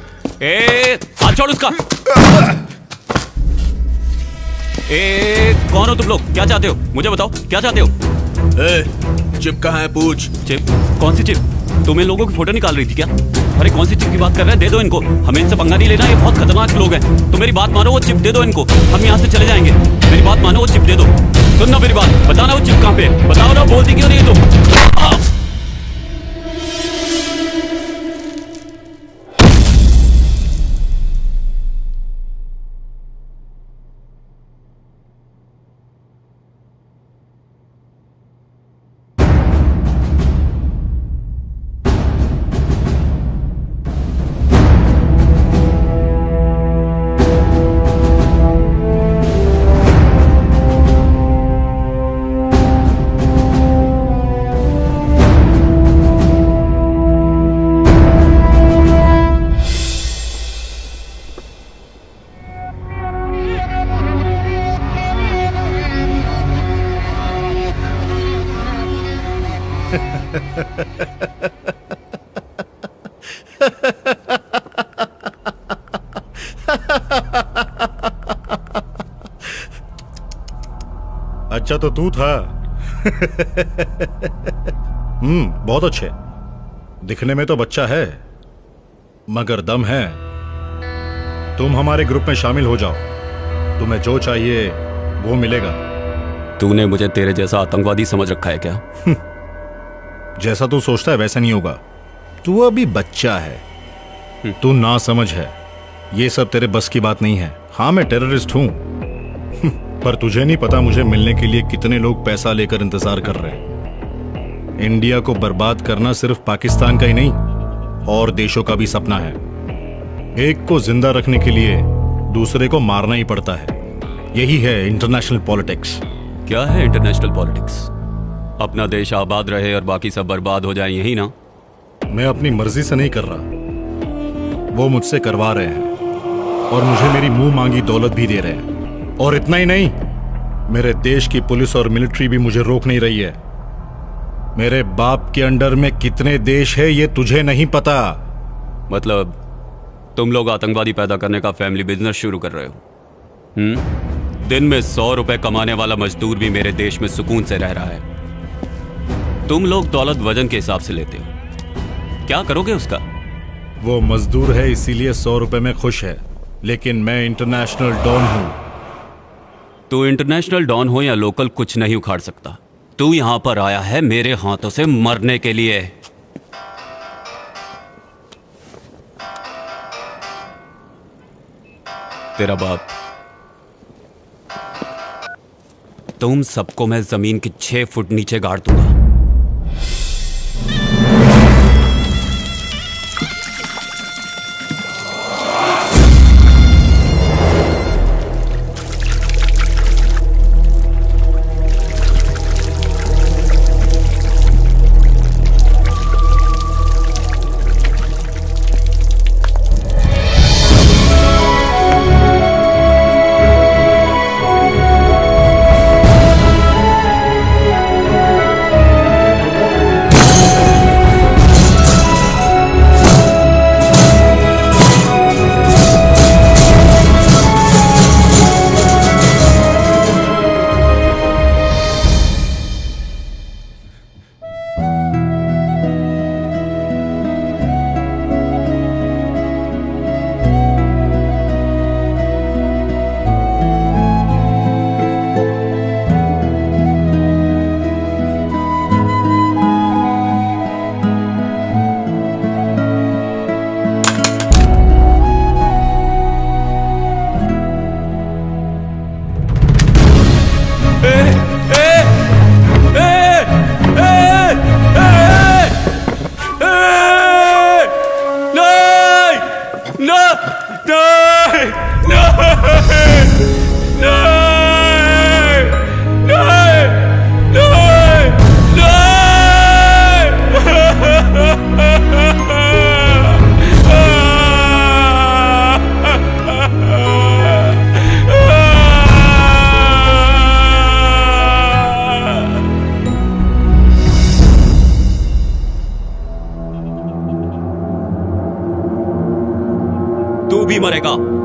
हाथ छोड़ उसका। कौन हो तुम लोग? क्या चाहते हो? मुझे बताओ क्या चाहते हो? चिप कहाँ है पूछ। चिप? कौन सी चिप? तुम इन लोगों की फोटो निकाल रही थी क्या? अरे कौन सी चिप की बात कर रहे हैं? दे दो इनको, हमें इनसे पंगा नहीं लेना, ये बहुत खतरनाक लोग हैं। तो मेरी बात मानो, वो चिप दे दो इनको, हम यहाँ से चले जाएंगे। मेरी बात मानो, वो चिप दे दो। सुनना मेरी बात, बताना वो चिप कहाँ पे है, बताओ ना, बोलती क्यों नहीं तुम? अच्छा तो तू था। बहुत अच्छे। दिखने में तो बच्चा है मगर दम है। तुम हमारे ग्रुप में शामिल हो जाओ, तुम्हें जो चाहिए वो मिलेगा। तूने मुझे तेरे जैसा आतंकवादी समझ रखा है क्या? जैसा तू सोचता है वैसा नहीं होगा। तू अभी बच्चा है, तू ना समझ है। ये सब तेरे बस की बात नहीं है। हाँ मैं टेररिस्ट हूं, पर तुझे नहीं पता मुझे मिलने के लिए कितने लोग पैसा लेकर इंतजार कर रहे हैं। इंडिया को बर्बाद करना सिर्फ पाकिस्तान का ही नहीं और देशों का भी सपना है। एक को जिंदा रखने के लिए दूसरे को मारना ही पड़ता है। यही है इंटरनेशनल पॉलिटिक्स। क्या है इंटरनेशनल पॉलिटिक्स? अपना देश आबाद रहे और बाकी सब बर्बाद हो जाए, यही ना? मैं अपनी मर्जी से नहीं कर रहा, वो मुझसे करवा रहे हैं और मुझे मेरी मुंह मांगी दौलत भी दे रहे हैं। और इतना ही नहीं, मेरे देश की पुलिस और मिलिट्री भी मुझे रोक नहीं रही है। मेरे बाप के अंडर में कितने देश है ये तुझे नहीं पता। मतलब तुम लोग आतंकवादी पैदा करने का फैमिली बिजनेस शुरू कर रहे हो? दिन में 100 रुपए कमाने वाला मजदूर भी मेरे देश में सुकून से रह रहा है। तुम लोग दौलत वजन के हिसाब से लेते हो, क्या करोगे उसका? वो मजदूर है इसीलिए 100 रुपए में खुश है, लेकिन मैं इंटरनेशनल डॉन हूं। तू इंटरनेशनल डॉन हो या लोकल, कुछ नहीं उखाड़ सकता। तू यहां पर आया है मेरे हाथों से मरने के लिए। तेरा बाप, तुम सबको मैं जमीन के 6 फुट नीचे गाड़ दूंगा।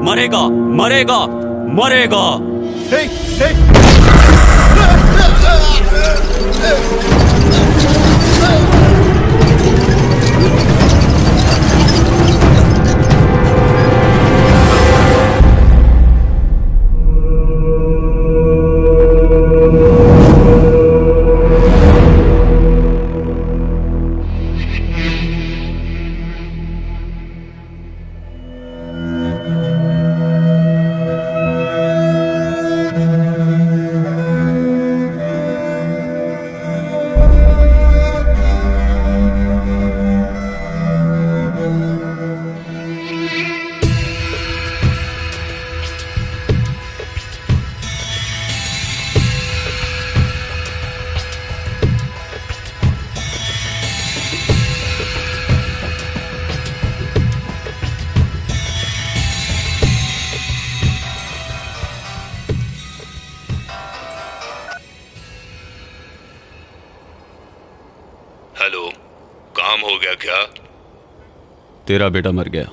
मरेगा मरेगा मरेगा। हेलो, काम हो गया क्या? तेरा बेटा मर गया।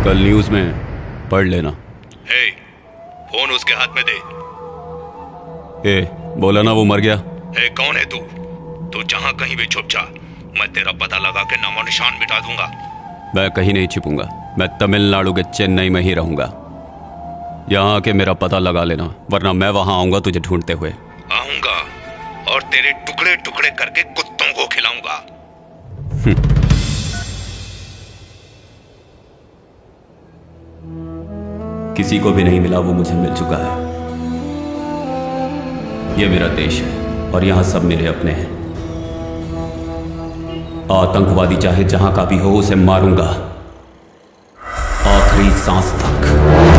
कल न्यूज में पढ़ लेना। हे, फोन उसके हाथ में दे। ए, बोला ना वो मर गया। हे, कौन है तू? तू जहां कहीं भी छुप जा, मैं तेरा पता लगा के नामो निशान मिटा दूंगा। मैं कहीं नहीं छिपूंगा। मैं तमिलनाडु के चेन्नई में ही रहूंगा। यहाँ आके मेरा पता लगा लेना, वरना मैं वहां आऊंगा तुझे ढूंढते हुए। आऊंगा और तेरे टुकड़े टुकड़े करके कुत्तों को खिलाऊंगा। किसी को भी नहीं मिला वो मुझे मिल चुका है। ये मेरा देश है और यहां सब मेरे अपने हैं। आतंकवादी चाहे जहां का भी हो उसे मारूंगा आखिरी सांस तक।